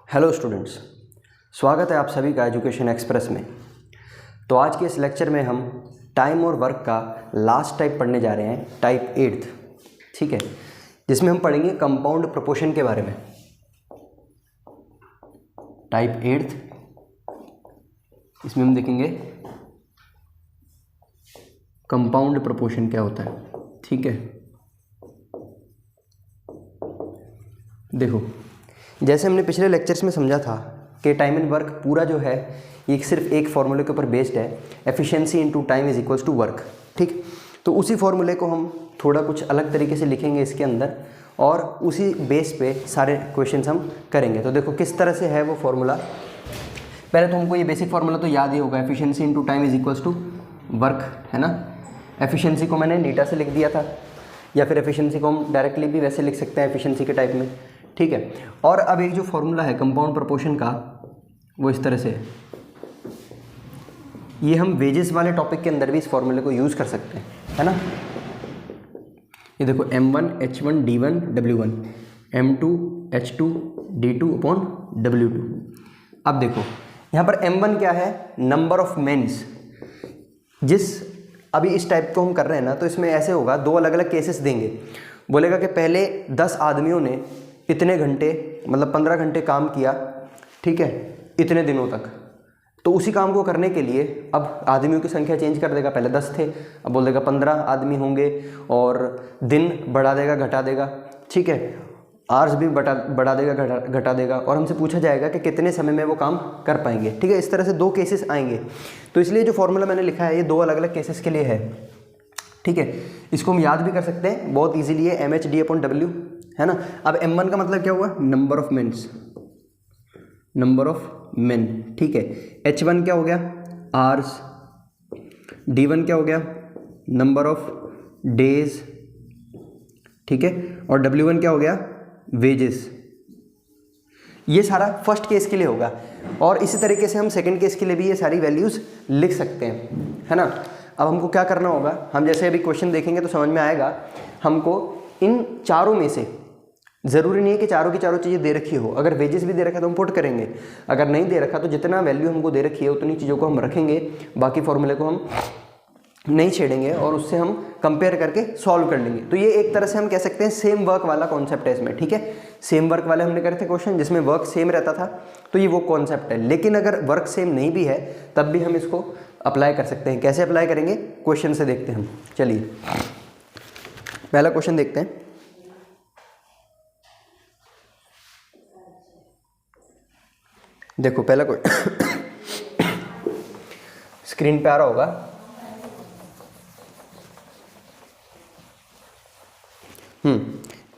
Hello students, स्वागत है आप सभी का एजुकेशन एक्सप्रेस में। तो आज के इस लेक्चर में हम टाइम और वर्क का लास्ट टाइप पढ़ने जा रहे हैं, टाइप 8th, ठीक है, जिसमें हम पढ़ेंगे कंपाउंड प्रोपोर्शन के बारे में। टाइप 8th, इसमें हम देखेंगे कंपाउंड प्रोपोर्शन क्या होता है, ठीक है। देखो, जैसे हमने पिछले लेक्चर्स में समझा था कि टाइम एंड वर्क पूरा जो है ये सिर्फ एक फॉर्मूले के ऊपर बेस्ड है, efficiency into time is equals to work, ठीक। तो उसी फॉर्मूले को हम थोड़ा कुछ अलग तरीके से लिखेंगे इसके अंदर और उसी बेस पे सारे क्वेश्चंस हम करेंगे। तो देखो किस तरह से है वो फॉर्मूला। पहले तो हमको ये बेसिक फार्मूला तो याद ही होगा, efficiency into time is equals to work, है ना। एफिशिएंसी को मैंने नीटा से लिख दिया था, या फिर एफिशिएंसी को हम डायरेक्टली भी वैसे लिख सकते हैं एफिशिएंसी के टाइप में, ठीक है। और अब एक जो फॉर्मूला है कंपाउंड प्रोपोर्शन का, वो इस तरह से है। ये हम वेजेस वाले टॉपिक के अंदर भी इस फॉर्मूले को यूज़ कर सकते हैं, है ना। ये देखो M1 H1 D1 W1, M2 H2 D2 upon W2। अब देखो यहाँ पर M1 क्या है, नंबर ऑफ मेंस। अभी इस टाइप को हम कर रहे हैं ना, तो इसमें ऐसे होगा, दो अलग अलग केसेस देंगे। बोलेगा कि पहले 10 आदमियों ने इतने घंटे, मतलब 15 घंटे काम किया, ठीक है, इतने दिनों तक। तो उसी काम को करने के लिए अब आदमियों की संख्या चेंज कर देगा। पहले 10 थे, अब बोल देगा 15 आदमी होंगे, और दिन बढ़ा देगा घटा देगा, ठीक है, आवर्स भी बढ़ा देगा घटा देगा, और हमसे पूछा जाएगा कि कितने समय में वो काम कर पाएंगे, ठीक है। इस तरह से दो केसेस आएंगे। तो इसलिए जो फॉर्मूला मैंने लिखा है ये दो अलग अलग केसेस के लिए है, ठीक है। इसको हम याद भी कर सकते हैं बहुत ईजिली, है MHD/W, है ना। अब M1 का मतलब क्या हुआ, number of mens, number of men, ठीक है। H1 क्या हो गया, आवर्स। D1 क्या हो गया, नंबर ऑफ डेज, ठीक है। और W1 क्या हो गया, वेजेस। ये सारा फर्स्ट केस के लिए होगा, और इसी तरीके से हम सेकंड केस के लिए भी ये सारी वैल्यूज लिख सकते हैं, है ना। अब हमको क्या करना होगा, हम जैसे अभी क्वेश्चन देखेंगे तो समझ में आएगा। हमको इन चारों में से, ज़रूरी नहीं है कि चारों की चारों चीज़ें दे रखी हो, अगर वेजेस भी दे रखा है तो हम पुट करेंगे, अगर नहीं दे रखा तो जितना वैल्यू हमको दे रखी है उतनी चीज़ों को हम रखेंगे, बाकी फॉर्मूले को हम नहीं छेड़ेंगे और उससे हम कंपेयर करके सॉल्व कर लेंगे। तो ये एक तरह से हम कह सकते हैं सेम वर्क वाला कॉन्सेप्ट है इसमें, ठीक है। सेम वर्क वाले हमने करे थे क्वेश्चन जिसमें वर्क सेम रहता था, तो ये वो कॉन्सेप्ट है। लेकिन अगर वर्क सेम नहीं भी है तब भी हम इसको अप्लाई कर सकते हैं। कैसे अप्लाई करेंगे, क्वेश्चन से देखते हैं हम। चलिए पहला क्वेश्चन देखते हैं। देखो पहला स्क्रीन पे आ रहा होगा।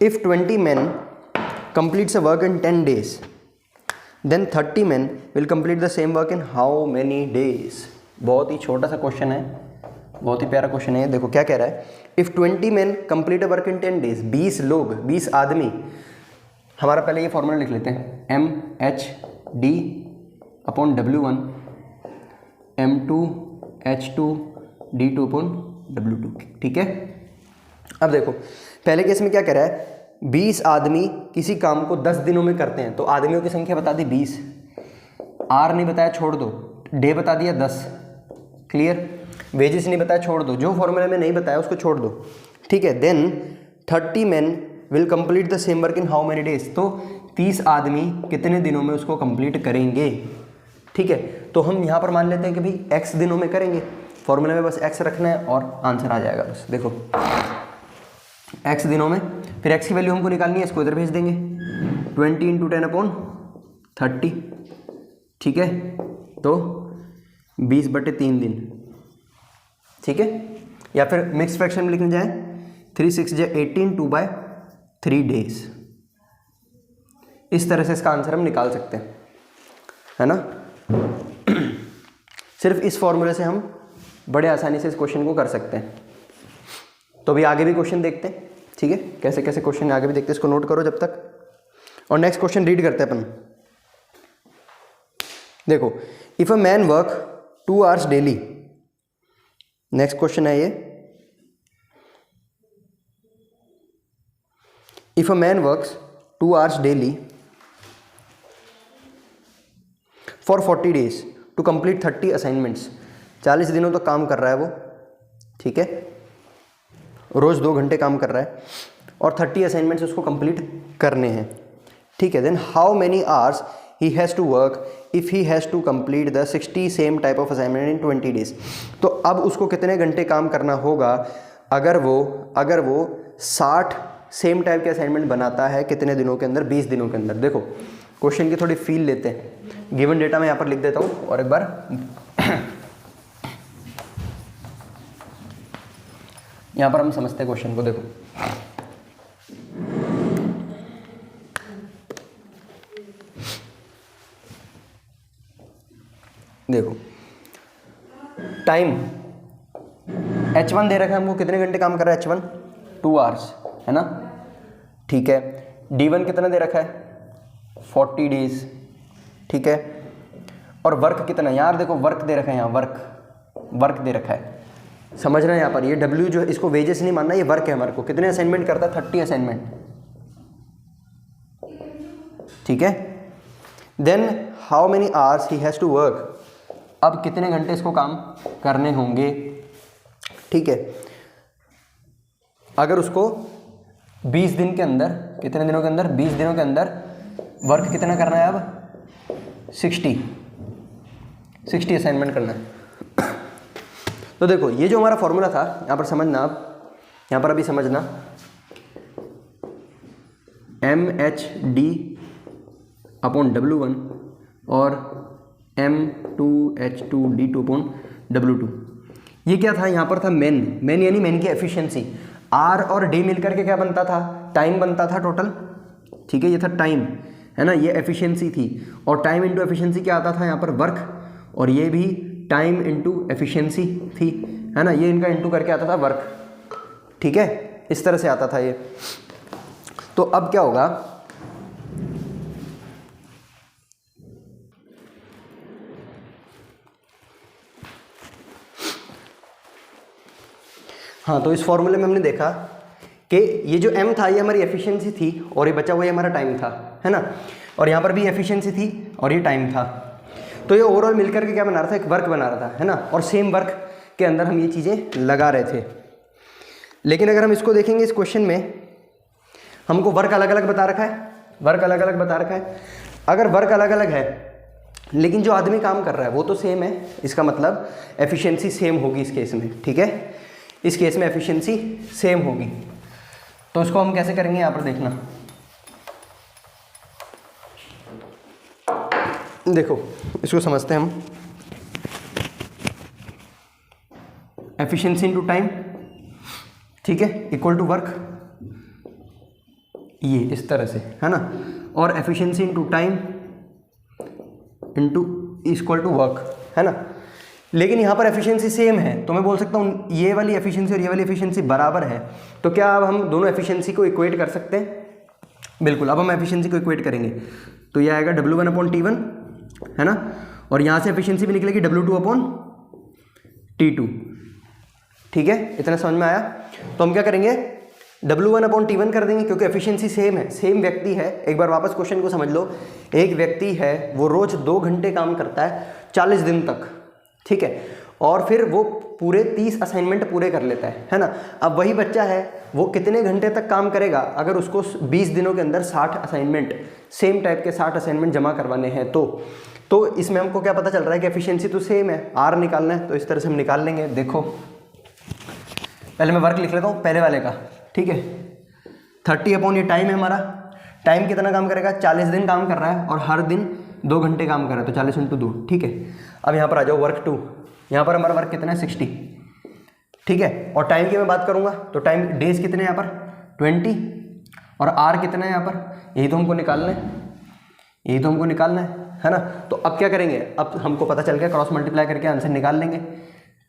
If 20 men completes a work in 10 days, then 30 men will complete the same work in how many days? बहुत ही छोटा सा क्वेश्चन है, बहुत ही प्यारा क्वेश्चन है। देखो क्या कह रहा है, If 20 men complete a work in 10 days, 20 लोग, 20 आदमी। हमारा पहले ये फॉर्मूला लिख लेते हैं, MHD/W1, M2 H2 D2/W2, ठीक है। अब देखो पहले केस में क्या कह रहा है, 20 आदमी किसी काम को 10 दिनों में करते हैं, तो आदमियों की संख्या बता दी 20, आर नहीं बताया छोड़ दो, डे बता दिया 10, क्लियर। वेजेस नहीं बताया छोड़ दो, जो फॉर्मूले में नहीं बताया उसको छोड़ दो, ठीक है। Then 30 man will complete the same work in how many days, तो 30 आदमी कितने दिनों में उसको कंप्लीट करेंगे, ठीक है। तो हम यहाँ पर मान लेते हैं कि भाई x दिनों में करेंगे, फॉर्मूले में बस x रखना है और आंसर आ जाएगा बस। देखो x दिनों में, फिर x की वैल्यू हमको निकालनी है, इसको इधर भेज देंगे, 20 × 10/30, ठीक है। तो 20/3 दिन, ठीक है। या फिर मिक्स फ्रैक्शन में लिखने जाए, 3 6 18, 2/3 डेज। इस तरह से इसका आंसर हम निकाल सकते हैं, है ना। सिर्फ इस फॉर्मूले से हम बड़े आसानी से इस क्वेश्चन को कर सकते हैं। तो अभी आगे भी क्वेश्चन देखते हैं, ठीक है। कैसे कैसे क्वेश्चन आगे भी देखते हैं, इसको नोट करो जब तक। और नेक्स्ट क्वेश्चन रीड करते हैं अपन। देखो, if a man work 2 hours daily, next question है ये, if a man works 2 hours daily for 40 days to complete 30 assignments. 40 दिनों तक काम कर रहा है वो, ठीक है, रोज़ 2 घंटे काम कर रहा है और 30 असाइनमेंट्स उसको कंप्लीट करने हैं, ठीक है। Then how many hours he has to work if he has to complete the 60 same type of assignment in 20 days. तो अब उसको कितने घंटे काम करना होगा अगर वो 60 सेम टाइप के असाइनमेंट बनाता है कितने दिनों के अंदर, 20 दिनों के अंदर। देखो क्वेश्चन की थोड़ी फील लेते हैं। गिवन डेटा मैं यहाँ पर लिख देता हूँ और एक बार यहाँ पर हम समझते हैं क्वेश्चन को। देखो टाइम H1 दे रखा है हमको, कितने घंटे काम कर रहा है H1, 2 आवर्स, है ना, ठीक है। D1 कितना दे रखा है 40 डेज, ठीक है। और वर्क कितना, यार देखो वर्क दे रखा है, यहाँ वर्क दे रखा है, समझना है यहाँ पर। ये W जो है इसको वेजेस नहीं मानना, ये वर्क है हमारे को। कितने असाइनमेंट करता है 30 असाइनमेंट, ठीक है। Then how many hours he has to work, अब कितने घंटे इसको काम करने होंगे, ठीक है। अगर उसको 20 दिन के अंदर, कितने दिनों के अंदर, 20 दिनों के अंदर वर्क कितना करना है, अब 60 असाइनमेंट करना है। तो देखो ये जो हमारा फॉर्मूला था यहाँ पर समझना, आप यहाँ पर अभी समझना, MHD अपॉन W1 और M2H2D2 अपॉन W2। ये क्या था, यहाँ पर था मेन यानी मेन की एफिशिएंसी। R और D मिलकर के क्या बनता था, टाइम बनता था टोटल, ठीक है। ये था टाइम, है ना, ये एफिशिएंसी थी। और टाइम इंटू एफिशिएंसी क्या आता था यहाँ पर, वर्क, और ये भी टाइम इंटू एफिशिएंसी थी, है ना। ये इनका इंटू करके आता था वर्क, ठीक है, इस तरह से आता था ये। तो अब क्या होगा, हाँ, तो इस फॉर्मूले में हमने देखा कि ये जो M था ये हमारी एफिशिएंसी थी और ये बचा हुआ हमारा टाइम था, है ना। और यहाँ पर भी एफिशिएंसी थी और ये टाइम था। तो ये ओवरऑल मिलकर के क्या बना रहा था, एक वर्क बना रहा था, है ना। और सेम वर्क के अंदर हम ये चीज़ें लगा रहे थे। लेकिन अगर हम इसको देखेंगे, इस क्वेश्चन में हमको वर्क अलग अलग बता रखा है, अगर वर्क अलग अलग है लेकिन जो आदमी काम कर रहा है वो तो सेम है, इसका मतलब एफिशिएंसी सेम होगी इस केस में, ठीक है। इस केस में एफिशिएंसी सेम होगी। तो इसको हम कैसे करेंगे, यहाँ पर देखना, देखो इसको समझते हैं हम। एफिशिएंसी इनटू टाइम, ठीक है, इक्वल टू वर्क, ये इस तरह से, है ना। और efficiency into time into equal to work, है ना। लेकिन यहाँ पर एफिशिएंसी सेम है, तो मैं बोल सकता हूँ ये वाली एफिशिएंसी और ये वाली एफिशिएंसी बराबर है। तो क्या अब हम दोनों एफिशिएंसी को इक्वेट कर सकते हैं, बिल्कुल। अब हम एफिशिएंसी को इक्वेट करेंगे तो ये आएगा W1 अपॉन T1, है ना। और यहाँ से एफिशिएंसी भी निकलेगी W2 अपॉन T2, ठीक है, इतना समझ में आया। तो हम क्या करेंगे, W1 अपॉन T1 कर देंगे, क्योंकि एफिशिएंसी सेम है, सेम व्यक्ति है। एक बार वापस क्वेश्चन को समझ लो, एक व्यक्ति है वो रोज 2 घंटे काम करता है 40 दिन तक, ठीक है, और फिर वो पूरे 30 असाइनमेंट पूरे कर लेता है ना। अब वही बच्चा है, वो कितने घंटे तक काम करेगा अगर उसको 20 दिनों के अंदर 60 असाइनमेंट, सेम टाइप के 60 असाइनमेंट जमा करवाने हैं। तो इसमें हमको क्या पता चल रहा है कि एफिशिएंसी तो सेम है, R निकालना है, तो इस तरह से हम निकाल लेंगे। देखो पहले मैं वर्क लिख लेता हूँ पहले वाले का, ठीक है। 30 अपॉन ये टाइम है हमारा, टाइम कितना काम करेगा, 40 दिन काम कर रहा है और हर दिन 2 घंटे काम कर रहा है, तो 40 × 2, ठीक है। अब यहाँ पर आ जाओ वर्क 2, यहाँ पर हमारा वर्क कितना है 60, ठीक है। और टाइम की मैं बात करूँगा तो टाइम डेज कितने हैं यहाँ पर 20, और R कितना है यहाँ पर, यही तो हमको निकालना है ना। तो अब क्या करेंगे, अब हमको पता चल गया, क्रॉस मल्टीप्लाई करके आंसर निकाल लेंगे,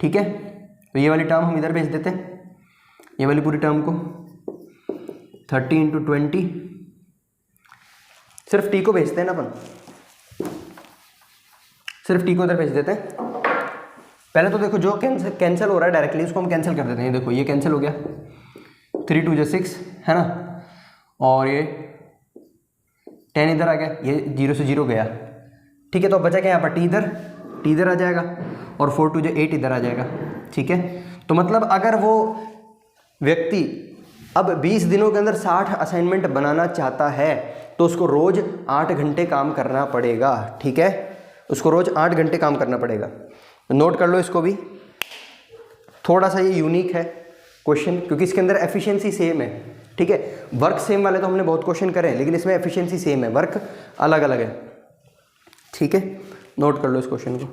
ठीक है। तो ये वाली टर्म हम इधर भेज देते हैं, ये वाली पूरी टर्म को 30 × 20, सिर्फ T को भेजते हैं ना अपन, सिर्फ T को इधर भेज देते हैं। पहले तो देखो जो कैंसिल हो रहा है डायरेक्टली उसको हम कैंसिल कर देते हैं। देखो ये कैंसिल हो गया, 3 × 2 = 6, है ना। और ये 10 इधर आ गया, ये 0 से 0 गया, ठीक है। तो बचा क्या यहाँ पर, टी इधर आ जाएगा और 4 2 8 इधर आ जाएगा। ठीक है, तो मतलब अगर वो व्यक्ति अब 20 दिनों के अंदर 60 असाइनमेंट बनाना चाहता है तो उसको रोज 8 घंटे काम करना पड़ेगा। ठीक है, उसको रोज 8 घंटे काम करना पड़ेगा। तो नोट कर लो इसको भी। थोड़ा सा ये यूनिक है क्वेश्चन क्योंकि इसके अंदर एफिशिएंसी सेम है। ठीक है, वर्क सेम वाले तो हमने बहुत क्वेश्चन करे हैं, लेकिन इसमें एफिशिएंसी सेम है, वर्क अलग अलग है। ठीक है, नोट कर लो इस क्वेश्चन को।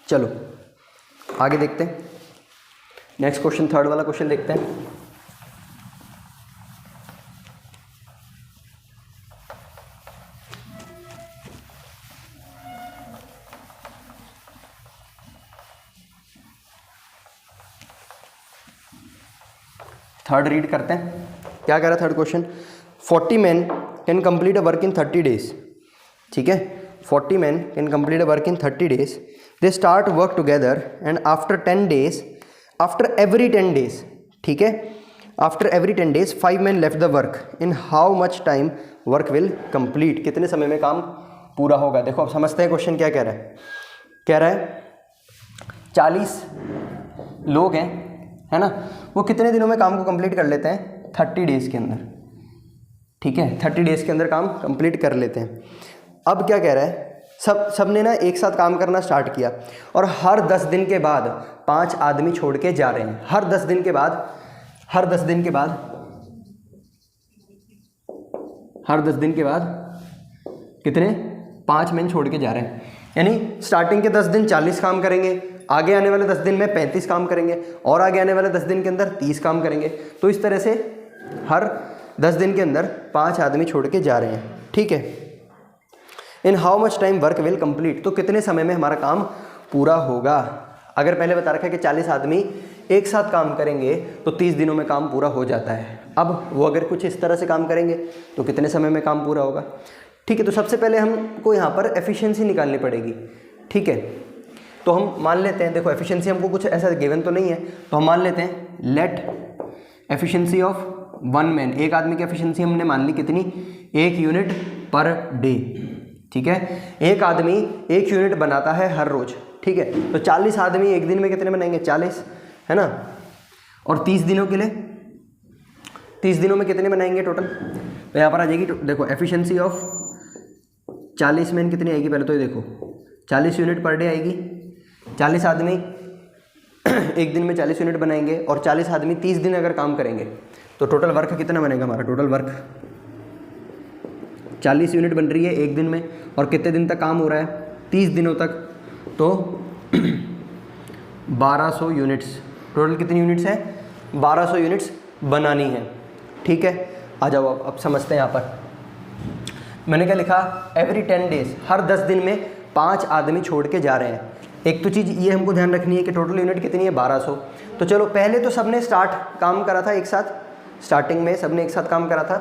चलो आगे देखते हैं, नेक्स्ट क्वेश्चन, थर्ड वाला क्वेश्चन देखते हैं। थर्ड रीड करते हैं, क्या कह रहा है third question. 40 men can complete a work in 30 days। ठीक है, 40 men can complete a work in 30 days। They start work together and after 10 days, after every 10 days, ठीक है, after every 10 days 5 men left the work. In how much time work will complete, कितने समय में काम पूरा होगा। देखो अब समझते हैं क्वेश्चन क्या कह रहा है। कह रहा है 40 लोग हैं, है ना, वो कितने दिनों में काम को कंप्लीट कर लेते हैं, 30 days के अंदर। ठीक है, 30 days के अंदर काम कंप्लीट कर लेते हैं। अब क्या कह रहा है, सब ने ना एक साथ काम करना स्टार्ट किया और हर 10 दिन के बाद 5 आदमी छोड़ के जा रहे हैं। हर 10 दिन के बाद, हर 10 दिन के बाद, हर 10 दिन के बाद कितने, 5 मैन छोड़ के जा रहे हैं। यानी स्टार्टिंग के 10 दिन 40 काम करेंगे, आगे आने वाले 10 दिन में 35 काम करेंगे और आगे आने वाले 10 दिन के अंदर 30 काम करेंगे। तो इस तरह से हर 10 दिन के अंदर 5 आदमी छोड़ के जा रहे हैं। ठीक है, इन how much time work will complete, तो कितने समय में हमारा काम पूरा होगा। अगर पहले बता रखा है कि 40 आदमी एक साथ काम करेंगे तो 30 दिनों में काम पूरा हो जाता है। अब वो अगर कुछ इस तरह से काम करेंगे तो कितने समय में काम पूरा होगा। ठीक है, तो सबसे पहले हमको यहाँ पर एफिशिएंसी निकालनी पड़ेगी। ठीक है, तो हम मान लेते हैं, देखो एफिशिएंसी हमको कुछ ऐसा गिवन तो नहीं है, तो हम मान लेते हैं लेट एफिशिएंसी ऑफ 1 मैन, एक आदमी की एफिशिएंसी हमने मान ली कितनी, 1 यूनिट पर डे। ठीक है, एक आदमी 1 यूनिट बनाता है हर रोज। ठीक है, तो 40 आदमी एक दिन में कितने बनाएंगे, 40, है ना, और 30 दिनों के लिए, 30 दिनों में कितने बनाएंगे टोटल। तो यहाँ पर आ जाएगी, देखो एफिशिएंसी ऑफ 40 मैन कितनी आएगी, पहले तो ये देखो 40 यूनिट पर डे आएगी। 40 आदमी एक दिन में 40 यूनिट बनाएंगे और 40 आदमी 30 दिन अगर काम करेंगे तो टोटल वर्क कितना बनेगा हमारा, टोटल वर्क 40 यूनिट बन रही है एक दिन में और कितने दिन तक काम हो रहा है, 30 दिनों तक, तो 1200 यूनिट्स, टोटल कितनी यूनिट्स है, 1200 यूनिट्स बनानी है। ठीक है, आ जाओ अब समझते हैं। यहाँ पर मैंने क्या लिखा, एवरी 10 डेज, हर 10 दिन में 5 आदमी छोड़ के जा रहे हैं। एक तो चीज़ ये हमको ध्यान रखनी है कि टोटल यूनिट कितनी है, 1200। तो चलो पहले तो सबने काम करा था एक साथ, स्टार्टिंग में सबने एक साथ काम करा था।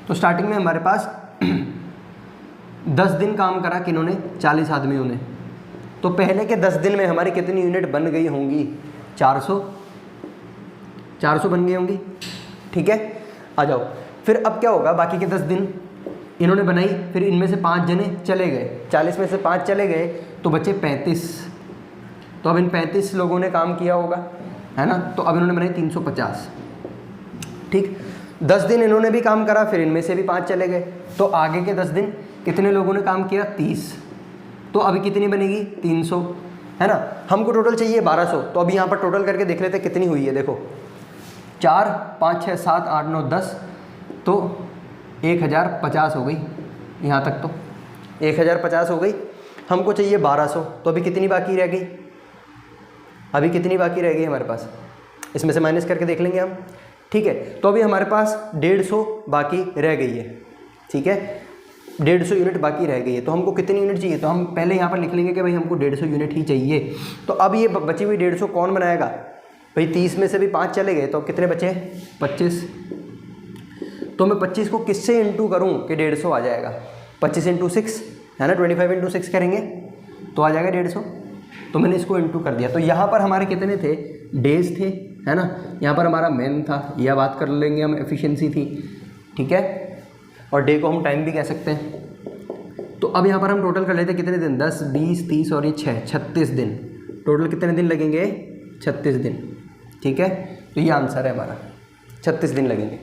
तो स्टार्टिंग में हमारे पास 10 दिन काम करा किन्होंने, 40 आदमियों ने। तो पहले के 10 दिन में हमारी कितनी यूनिट बन गई होंगी, 400 बन गई होंगी। ठीक है, आ जाओ फिर अब क्या होगा, बाकी के 10 दिन इन्होंने बनाई, फिर इनमें से 5 जने चले गए, 40 में से 5 चले गए तो बचे 35। तो अब इन 35 लोगों ने काम किया होगा, है ना, तो अब इन्होंने बनाई 350। ठीक, 10 दिन इन्होंने भी काम करा, फिर इनमें से भी 5 चले गए, तो आगे के 10 दिन कितने लोगों ने काम किया, 30। तो अभी कितनी बनेगी, 300, है ना। हमको टोटल चाहिए 1200, तो अभी यहाँ पर टोटल करके देख लेते हैं कितनी हुई है। देखो 4 5 6 7 8 9 10, तो 1050 हो गई, यहाँ तक तो 1050 हो गई। हमको चाहिए 1200, तो अभी कितनी बाकी रह गई, अभी कितनी बाकी रह गई हमारे पास, इसमें से माइनस करके देख लेंगे हम। ठीक है, तो अभी हमारे पास 150 बाकी रह गई है। ठीक है, 150 यूनिट बाकी रह गई है। तो हमको कितनी यूनिट चाहिए, तो हम पहले यहाँ पर लिख लेंगे कि भाई हमको 150 यूनिट ही चाहिए। तो अब ये बची हुई 150 कौन बनाएगा, भाई 30 में से भी 5 चले गए, तो कितने बचे, 25। तो मैं 25 को किससे इंटू करूँ कि 150 आ जाएगा, 25 × 6, है ना, 25 × 6 करेंगे तो आ जाएगा 150। तो मैंने इसको इंटू कर दिया। तो यहाँ पर हमारे कितने थे, डेज थे, है ना, यहाँ पर हमारा मैन था, यह बात कर लेंगे हम, एफिशिएंसी थी। ठीक है, और डे को हम टाइम भी कह सकते हैं। तो अब यहाँ पर हम टोटल कर लेते हैं कितने दिन, 10, 20, 30 और ये 6, 36 दिन। टोटल कितने दिन लगेंगे, 36 दिन। ठीक है, तो ये आंसर है हमारा, 36 दिन लगेंगे।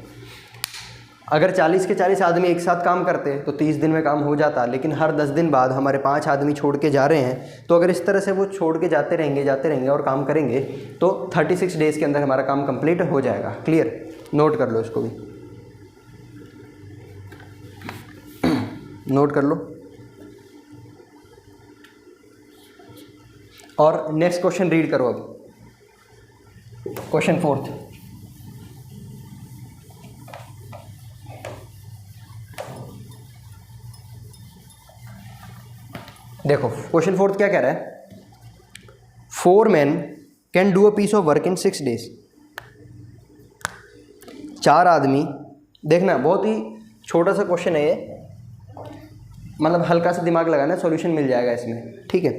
अगर 40 के 40 आदमी एक साथ काम करते तो 30 दिन में काम हो जाता, लेकिन हर 10 दिन बाद हमारे 5 आदमी छोड़ के जा रहे हैं, तो अगर इस तरह से वो छोड़ के जाते रहेंगे और काम करेंगे तो 36 डेज़ के अंदर हमारा काम कंप्लीट हो जाएगा। क्लियर, नोट कर लो इसको भी, नोट कर लो। और नेक्स्ट क्वेश्चन रीड करो अब, क्वेश्चन 4। देखो क्वेश्चन 4 क्या कह रहा है, 4 men can do a piece of work in 6 days। 4 आदमी, देखना बहुत ही छोटा सा क्वेश्चन है ये, मतलब हल्का सा दिमाग लगाना, सॉल्यूशन मिल जाएगा इसमें। ठीक है,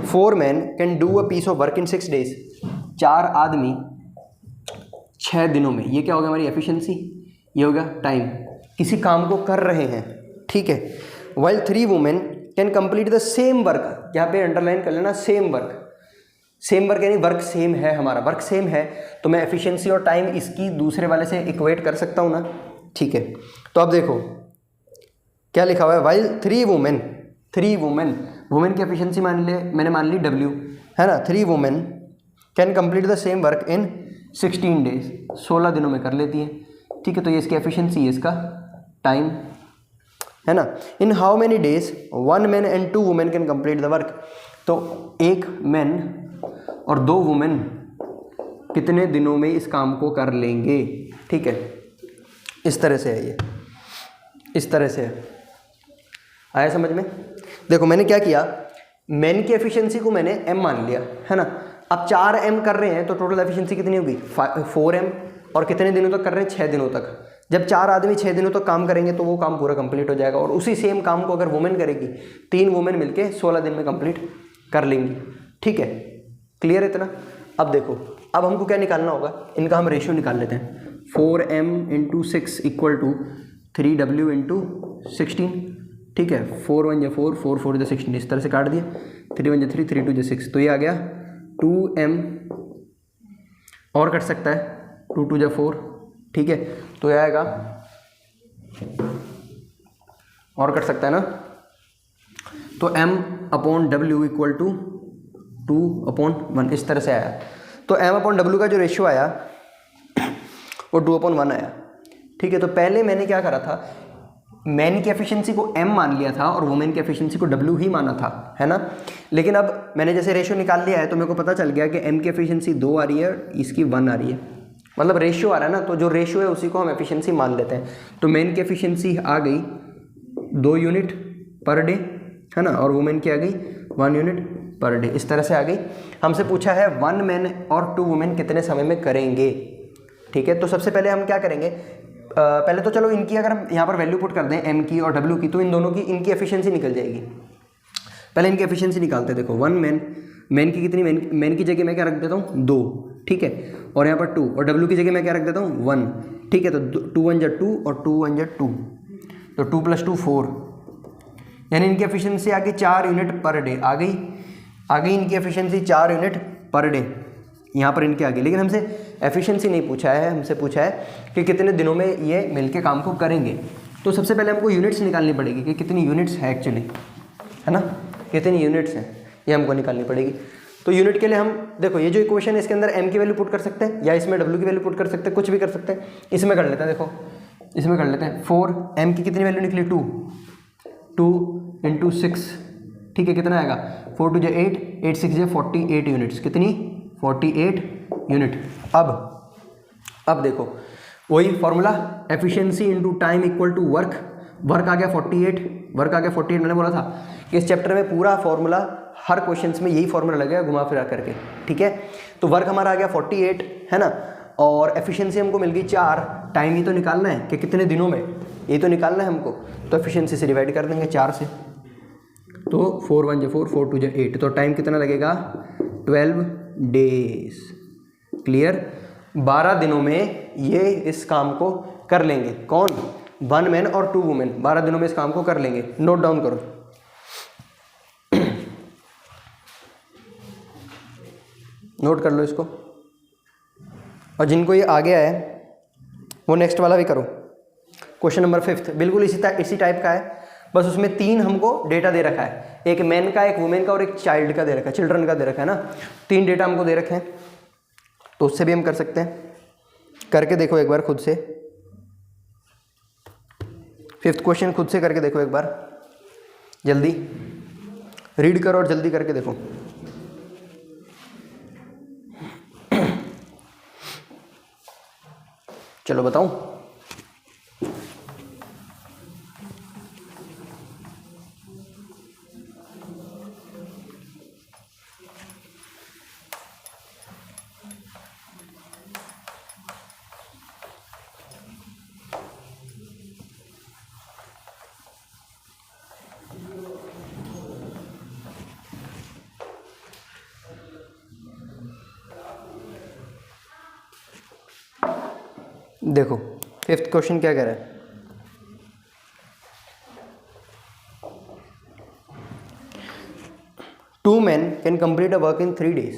4 men can do a piece of work in 6 days। 4 आदमी 6 दिनों में, ये क्या होगा हमारी एफिशिएंसी, ये होगा टाइम, किसी काम को कर रहे हैं। ठीक है, while 3 women can complete the same work, यहाँ पे अंडरलाइन कर लेना सेम वर्क। सेम वर्क यानी वर्क सेम है, हमारा वर्क सेम है, तो मैं एफिशिएंसी और टाइम इसकी दूसरे वाले से इक्वेट कर सकता हूँ ना। ठीक है, तो अब देखो क्या लिखा हुआ है, while 3 women, वुमेन की एफिशिएंसी मैंने मान ली W है ना। 3 women can complete the same work in 16 days, 16 दिनों में कर लेती हैं। ठीक है, तो ये इसकी एफिशिएंसी है, इसका टाइम है ना। इन how many days 1 man and 2 women can complete the work. तो 1 मैन और 2 वुमेन कितने दिनों में इस काम को कर लेंगे। ठीक है, इस तरह से है ये, इस तरह से है, आया समझ में। देखो मैंने क्या किया, मैन की एफिशिएंसी को मैंने m मान लिया है ना। अब 4 m कर रहे हैं तो टोटल एफिशिएंसी कितनी होगी, 4 m, और कितने दिनों तक कर रहे हैं, 6 दिनों तक। जब 4 आदमी 6 दिनों तक काम करेंगे तो वो काम पूरा कंप्लीट हो जाएगा, और उसी सेम काम को अगर वुमेन करेगी, 3 वुमेन मिलके 16 दिन में कंप्लीट कर लेंगी। ठीक है, क्लियर इतना। अब देखो, अब हमको क्या निकालना होगा, इनका हम रेशियो निकाल लेते हैं। 4m × 6 equal to 3w × 16। ठीक है, 4 1 = 4, 4 4 = 16, इस तरह से काट दिया। 3 1 = 3, 3 2 = 6, तो ये आ गया 2m, और कट सकता है, 2 2 = 4। ठीक है, तो ये आएगा, और कट सकता है ना, तो m/w इक्वल टू 2/1, इस तरह से आया। तो m/w का जो रेशियो आया वो 2/1 आया। ठीक है, तो पहले मैंने क्या करा था, मैन की एफिशिएंसी को m मान लिया था और वुमेन की एफिशिएंसी को w ही माना था, है ना। लेकिन अब मैंने जैसे रेशियो निकाल लिया है तो मेरे को पता चल गया कि m की एफिशिएंसी 2 आ रही है, इसकी 1 आ रही है, मतलब रेशियो आ रहा है ना, तो जो रेशियो है उसी को हम एफिशिएंसी मान लेते हैं। तो मैन की एफिशिएंसी आ गई 2 यूनिट पर डे, है ना, और वुमेन की आ गई 1 यूनिट पर डे, इस तरह से आ गई। हमसे पूछा है 1 मैन और 2 वुमेन कितने समय में करेंगे। ठीक है, तो सबसे पहले हम क्या करेंगे, पहले तो चलो इनकी अगर हम यहाँ पर वैल्यू पुट कर दें m की और w की, तो इन दोनों की इनकी एफिशिएंसी निकल जाएगी। पहले इनकी एफिशिएंसी निकालते हैं। देखो 1 मैन की कितनी, मैन की जगह मैं क्या रख देता हूँ 2, ठीक है, और यहाँ पर 2, और w की जगह मैं क्या रख देता हूँ 1, ठीक है। तो 2 1 = 2 और 2 1 = 2, तो 2 + 2 4, यानी इनकी एफिशिएंसी आ गई 4 यूनिट पर डे, आ गई इनकी एफिशिएंसी 4 यूनिट पर डे, यहाँ पर इनके आ गई। लेकिन हमसे एफिशिएंसी नहीं पूछा है, हमसे पूछा है कि कितने दिनों में ये मिलके काम को करेंगे। तो सबसे पहले हमको यूनिट्स निकालनी पड़ेगी कि कितनी यूनिट्स है एक्चुअली, है ना, कितनी यूनिट्स हैं ये हमको निकालनी पड़ेगी। तो यूनिट के लिए हम देखो, ये जो इक्वेशन है इसके अंदर m की वैल्यू पुट कर सकते हैं या इसमें w की वैल्यू पुट कर सकते हैं, कुछ भी कर सकते हैं। इसमें कर लेते हैं, देखो इसमें कर लेते हैं 4, m की कितनी वैल्यू निकली 2 × 6, ठीक है, कितना आएगा 4 2 = 8, 8 6 = 48 यूनिट्स, कितनी 48 यूनिट। अब देखो वही formula, efficiency into time equal to work आ गया 48, मैंने बोला था कि इस चैप्टर में पूरा फॉर्मूला, हर क्वेश्चंस में यही फॉर्मूला लगेगा घुमा फिरा करके, ठीक है। तो वर्क हमारा आ गया 48, है ना, और एफिशिएंसी हमको मिल गई 4, टाइम ही तो निकालना है कि कितने दिनों में, ये तो निकालना है हमको, तो एफिशिएंसी से डिवाइड कर देंगे 4 से, तो 4 1 = 4, 4 2 = 8, तो टाइम कितना लगेगा 12 डेज। क्लियर, 12 दिनों में ये इस काम को कर लेंगे। कौन, 1 मैन और 2 वुमेन 12 दिनों में इस काम को कर लेंगे। नोट डाउन करो। नोट कर लो इसको, और जिनको ये आ गया है वो नेक्स्ट वाला भी करो। क्वेश्चन नंबर 5 बिल्कुल इसी टाइप का है, बस उसमें 3 हमको डेटा दे रखा है, एक मैन का, एक वुमेन का और एक चाइल्ड का दे रखा है, चिल्ड्रन का दे रखा है ना। 3 डेटा हमको दे रखे हैं, तो उससे भी हम कर सकते हैं। करके देखो एक बार खुद से, 5th क्वेश्चन खुद से करके देखो एक बार, जल्दी रीड करो और जल्दी करके देखो। चलो बताऊं। देखो 5th क्वेश्चन क्या कह रहा है, two man can complete a work in 3 days।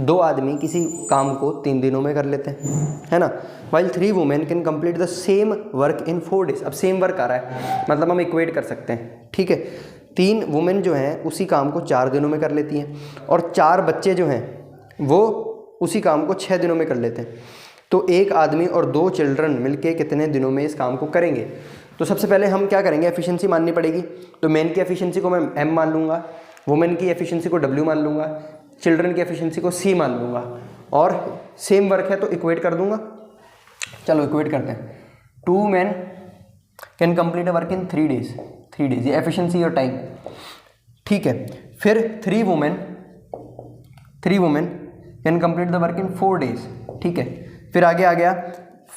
2 आदमी किसी काम को 3 दिनों में कर लेते हैं, है ना। While 3 women can complete the same work in 4 days। अब सेम वर्क आ रहा है, मतलब हम इक्वेट कर सकते हैं, ठीक है। 3 वुमेन जो हैं उसी काम को 4 दिनों में कर लेती हैं, और 4 बच्चे जो हैं वो उसी काम को 6 दिनों में कर लेते हैं। तो एक आदमी और 2 चिल्ड्रन मिलके कितने दिनों में इस काम को करेंगे। तो सबसे पहले हम क्या करेंगे, एफिशिएंसी माननी पड़ेगी। तो मैन की एफिशिएंसी को मैं m मान लूँगा, वुमेन की एफिशिएंसी को w मान लूँगा, चिल्ड्रन की एफिशिएंसी को c मान लूँगा, और सेम वर्क है तो इक्वेट कर दूँगा। चलो इक्वेट करते हैं। 2 man can complete a work in 3 days, ये एफिशिएंसी और टाइम, ठीक है। फिर 3 women can complete the work in 4 days, ठीक है। फिर आगे आ गया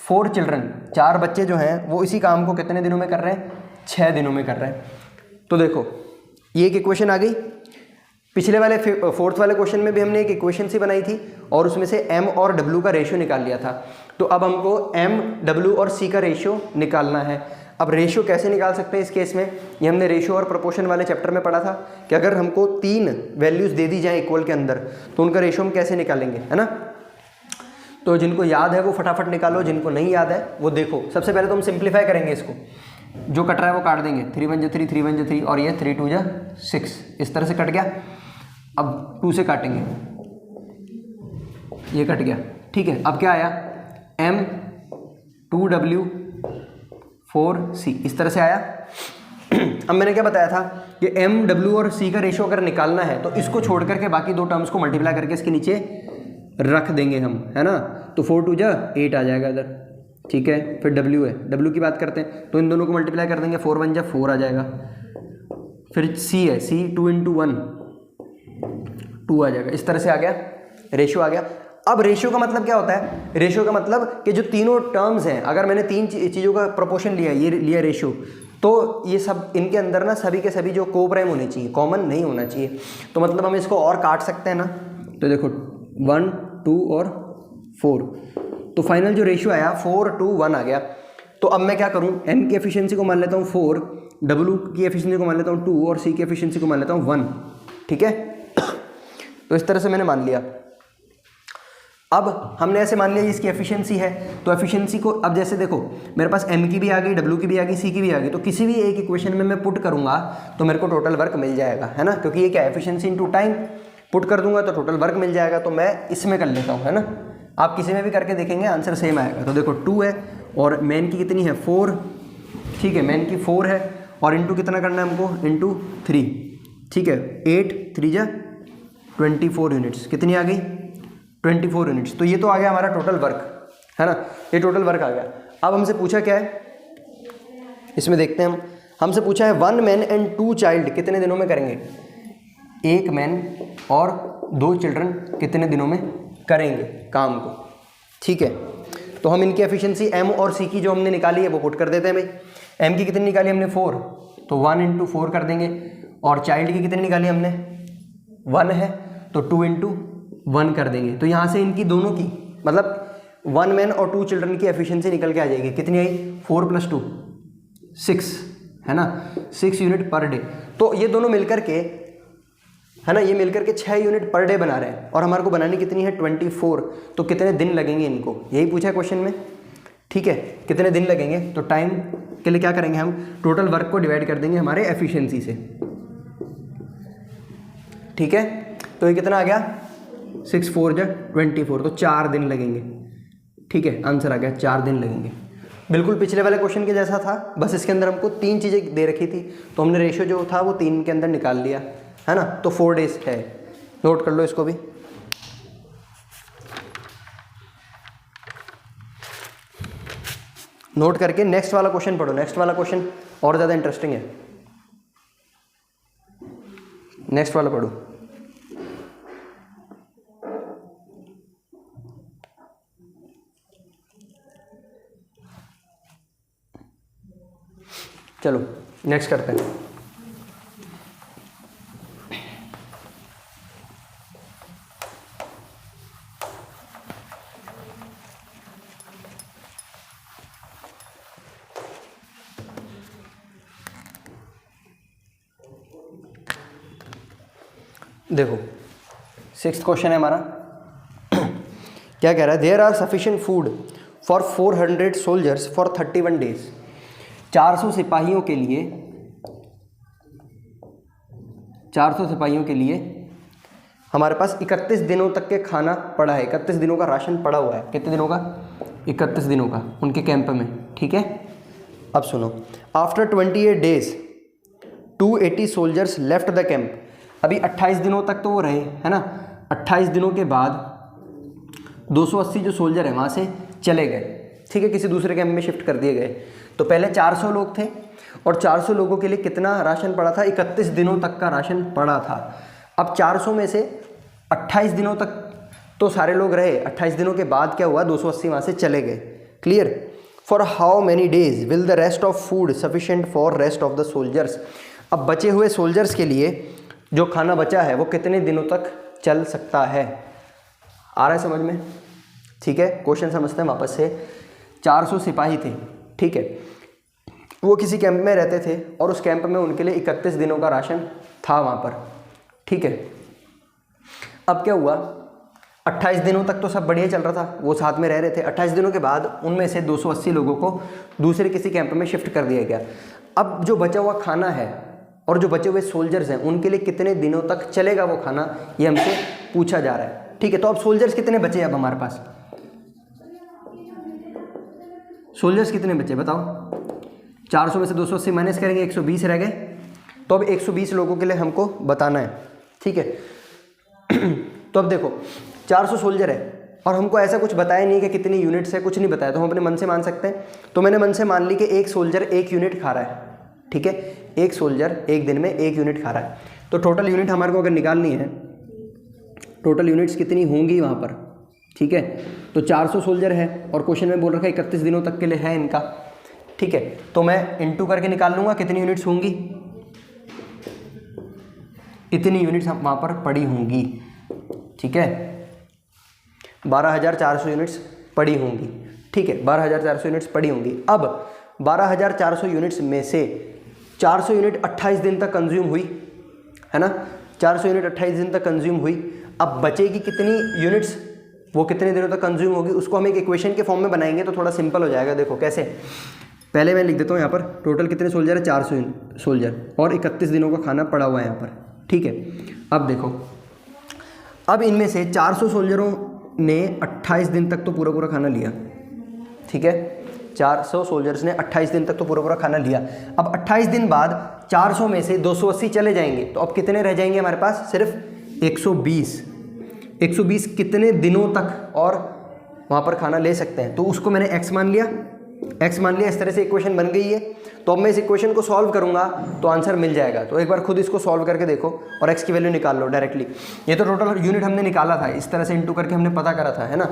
4 चिल्ड्रन, 4 बच्चे जो हैं वो इसी काम को कितने दिनों में कर रहे हैं, 6 दिनों में कर रहे हैं। तो देखो ये एक इक्वेशन आ गई। पिछले वाले 4th वाले क्वेश्चन में भी हमने एक इक्वेशन सी बनाई थी और उसमें से m और w का रेशियो निकाल लिया था। तो अब हमको m, w और c का रेशियो निकालना है। अब रेशियो कैसे निकाल सकते हैं इस केस में, ये हमने रेशियो और प्रोपोर्शन वाले चैप्टर में पढ़ा था कि अगर हमको 3 वैल्यूज़ दे दी जाए इक्वल के अंदर तो उनका रेशियो हम कैसे निकालेंगे, है ना। तो जिनको याद है वो फटाफट निकालो, जिनको नहीं याद है वो देखो। सबसे पहले तो हम सिंप्लीफाई करेंगे इसको, जो कट रहा है वो काट देंगे। 3 1 जा 3, 3 1 जा 3, और ये 3 2 जा 6, इस तरह से कट गया। अब 2 से काटेंगे, ये कट गया, ठीक है। अब क्या आया, m 2w 4c, इस तरह से आया। अब मैंने क्या बताया था कि m, w और c का रेशियो अगर निकालना है तो इसको छोड़ करके बाकी 2 टर्म्स को मल्टीप्लाई करके इसके नीचे रख देंगे हम, है ना। तो 4 2 जा 8 आ जाएगा इधर, ठीक है। फिर w है, w की बात करते हैं तो इन दोनों को मल्टीप्लाई कर देंगे, 4 1 जा 4 आ जाएगा। फिर c है, c 2 × 1 2 आ जाएगा। इस तरह से आ गया, रेशियो आ गया। अब रेशियो का मतलब क्या होता है, रेशियो का मतलब कि जो तीनों टर्म्स हैं, अगर मैंने 3 चीज़ों का प्रोपोर्शन लिया, ये लिया रेशियो, तो ये सब इनके अंदर ना सभी के सभी जो कोप्राइम होने चाहिए, कॉमन नहीं होना चाहिए। तो मतलब हम इसको और काट सकते हैं ना। तो देखो 1 2 और 4, तो फाइनल जो रेशियो आया 4 2 1 आ गया। तो अब मैं क्या करूं, m की एफिशिएंसी को मान लेता हूं 4, w की एफिशिएंसी को मान लेता हूं 2 और c की एफिशिएंसी को मान लेता हूं 1, ठीक है। तो इस तरह से मैंने मान लिया। अब हमने ऐसे मान लिया इसकी एफिशिएंसी है, तो एफिशिएंसी को अब जैसे देखो मेरे पास m की भी आ गई, w की भी आ गई, c की भी आ गई, तो किसी भी एक इक्वेशन में मैं पुट करूंगा तो मेरे को टोटल वर्क मिल जाएगा, है ना। क्योंकि ये क्या है, एफिशिएंसी इनटू टाइम, पुट कर दूंगा तो टोटल वर्क मिल जाएगा। तो मैं इसमें कर लेता हूँ, है ना। आप किसी में भी करके देखेंगे आंसर सेम आएगा। तो देखो 2 है और मैन की कितनी है 4, ठीक है, मैन की 4 है और इंटू कितना करना है हमको, इंटू 3, ठीक है। 8 3 जा 24 यूनिट्स, कितनी आ गई 24 यूनिट्स। तो ये तो आ गया हमारा टोटल वर्क, है ना, ये टोटल वर्क आ गया। अब हमसे पूछा क्या है, इसमें देखते हैं हम। हमसे पूछा है 1 मैन एंड 2 चाइल्ड कितने दिनों में करेंगे, 1 मैन और 2 चिल्ड्रन कितने दिनों में करेंगे काम को, ठीक है। तो हम इनकी एफिशिएंसी m और c की जो हमने निकाली है वो पुट कर देते हैं भाई। m की कितनी निकाली हमने 4, तो 1 × 4 कर देंगे, और चाइल्ड की कितनी निकाली हमने 1 है तो 2 × 1 कर देंगे। तो यहाँ से इनकी दोनों की मतलब 1 मैन और 2 चिल्ड्रन की एफिशिएंसी निकल के आ जाएगी, कितनी आई 4 + 2 6 है ना, 6 यूनिट पर डे। तो ये दोनों मिलकर के है ना, ये मिलकर के 6 यूनिट पर डे बना रहे हैं और हमारे को बनानी कितनी है 24। तो कितने दिन लगेंगे इनको, यही पूछा है क्वेश्चन में। ठीक है, कितने दिन लगेंगे, तो टाइम के लिए क्या करेंगे हम, टोटल वर्क को डिवाइड कर देंगे हमारे एफिशिएंसी से। ठीक है, तो ये कितना आ गया 6 4 जा 24, तो 4 दिन लगेंगे। ठीक है, आंसर आ गया 4 दिन लगेंगे। बिल्कुल पिछले वाले क्वेश्चन के जैसा था, बस इसके अंदर हमको 3 चीज़ें दे रखी थी, तो हमने रेशियो जो था वो 3 के अंदर निकाल लिया है ना। तो 4 डेज है, नोट कर लो इसको भी। नोट करके नेक्स्ट वाला क्वेश्चन पढ़ो, नेक्स्ट वाला क्वेश्चन और ज़्यादा इंटरेस्टिंग है। नेक्स्ट वाला पढ़ो। चलो नेक्स्ट करते हैं। देखो 6th क्वेश्चन है हमारा। क्या कह रहा है, there are sufficient food for 400 soldiers for 31 days. 400 सिपाहियों के लिए 400 सिपाहियों के लिए हमारे पास 31 दिनों तक के खाना पड़ा है, 31 दिनों का राशन पड़ा हुआ है। कितने दिनों का, 31 दिनों का उनके कैंप में। ठीक है, अब सुनो, after 28 days 280 soldiers left the camp. अभी 28 दिनों तक तो वो रहे है ना, 28 दिनों के बाद 280 जो सोल्जर है वहाँ से चले गए। ठीक है, किसी दूसरे कैंप में शिफ्ट कर दिए गए। तो पहले 400 लोग थे और 400 लोगों के लिए कितना राशन पड़ा था, 31 दिनों तक का राशन पड़ा था। अब 400 में से 28 दिनों तक तो सारे लोग रहे, 28 दिनों के बाद क्या हुआ, 280 वहाँ से चले गए। Clear. For how many days will the rest of food sufficient for rest of the soldiers. अब बचे हुए सोल्जर्स के लिए जो खाना बचा है वो कितने दिनों तक चल सकता है। आ रहा है समझ में। ठीक है, क्वेश्चन समझते हैं वापस से। 400 सिपाही थे, ठीक है, वो किसी कैंप में रहते थे और उस कैंप में उनके लिए 31 दिनों का राशन था वहाँ पर। ठीक है, अब क्या हुआ, 28 दिनों तक तो सब बढ़िया चल रहा था, वो साथ में रह रहे थे। 28 दिनों के बाद उनमें से 280 लोगों को दूसरे किसी कैंप में शिफ्ट कर दिया गया। अब जो बचा हुआ खाना है और जो बचे हुए सोल्जर्स हैं उनके लिए कितने दिनों तक चलेगा वो खाना, ये हमसे पूछा जा रहा है। ठीक है, तो अब सोल्जर्स कितने बचे अब हमारे पास, सोल्जर्स कितने बचे बताओ। 400 में से 280 माइनस करेंगे, 120 रह गए। तो अब 120 लोगों के लिए हमको बताना है। ठीक है, तो अब देखो 400 सोल्जर है और हमको ऐसा कुछ बताया नहीं कि कितनी यूनिट्स है, कुछ नहीं बताया, तो हम अपने मन से मान सकते हैं। तो मैंने मन से मान ली कि एक सोल्जर 1 यूनिट खा रहा है। ठीक है, एक सोल्जर एक दिन में 1 यूनिट खा रहा है। तो टोटल यूनिट हमारे को अगर निकालनी है, टोटल यूनिट्स कितनी होंगी वहाँ पर। ठीक है, तो 400 सोल्जर है और क्वेश्चन में बोल रखा है 31 दिनों तक के लिए है इनका। ठीक है, तो मैं इनटू करके निकाल लूँगा कितनी यूनिट्स होंगी, इतनी यूनिट्स वहाँ पर पड़ी होंगी। ठीक है, 12,400 यूनिट्स पड़ी होंगी। ठीक है, 12,400 यूनिट्स पड़ी होंगी। अब 12,400 यूनिट्स में से 400 यूनिट 28 दिन तक कंज्यूम हुई है ना, 400 यूनिट 28 दिन तक कंज्यूम हुई। अब बचेगी कितनी यूनिट्स, वो कितने दिनों तक कंज्यूम होगी, उसको हम एक इक्वेशन के फॉर्म में बनाएंगे तो थोड़ा सिंपल हो जाएगा। देखो कैसे, पहले मैं लिख देता हूँ यहाँ पर टोटल कितने सोल्जर है, 400 सोल्जर और 31 दिनों का खाना पड़ा हुआ है यहाँ पर। ठीक है, अब देखो, अब इनमें से 400 सोल्जरों ने 28 दिन तक तो पूरा पूरा खाना लिया। ठीक है, 400 सोल्जर्स ने 28 दिन तक तो पूरा पूरा खाना लिया। अब 28 दिन बाद 400 में से 280 चले जाएंगे, तो अब कितने रह जाएंगे हमारे पास, सिर्फ 120। 120 कितने दिनों तक और वहाँ पर खाना ले सकते हैं, तो उसको मैंने x मान लिया, x मान लिया। इस तरह से इक्वेशन बन गई है। तो अब मैं इस इक्वेशन को सॉल्व करूँगा तो आंसर मिल जाएगा। तो एक बार खुद इसको सॉल्व करके देखो और x की वैल्यू निकाल लो डायरेक्टली। ये तो टोटल यूनिट हमने निकाला था, इस तरह से इंटू करके हमने पता करा था, है ना।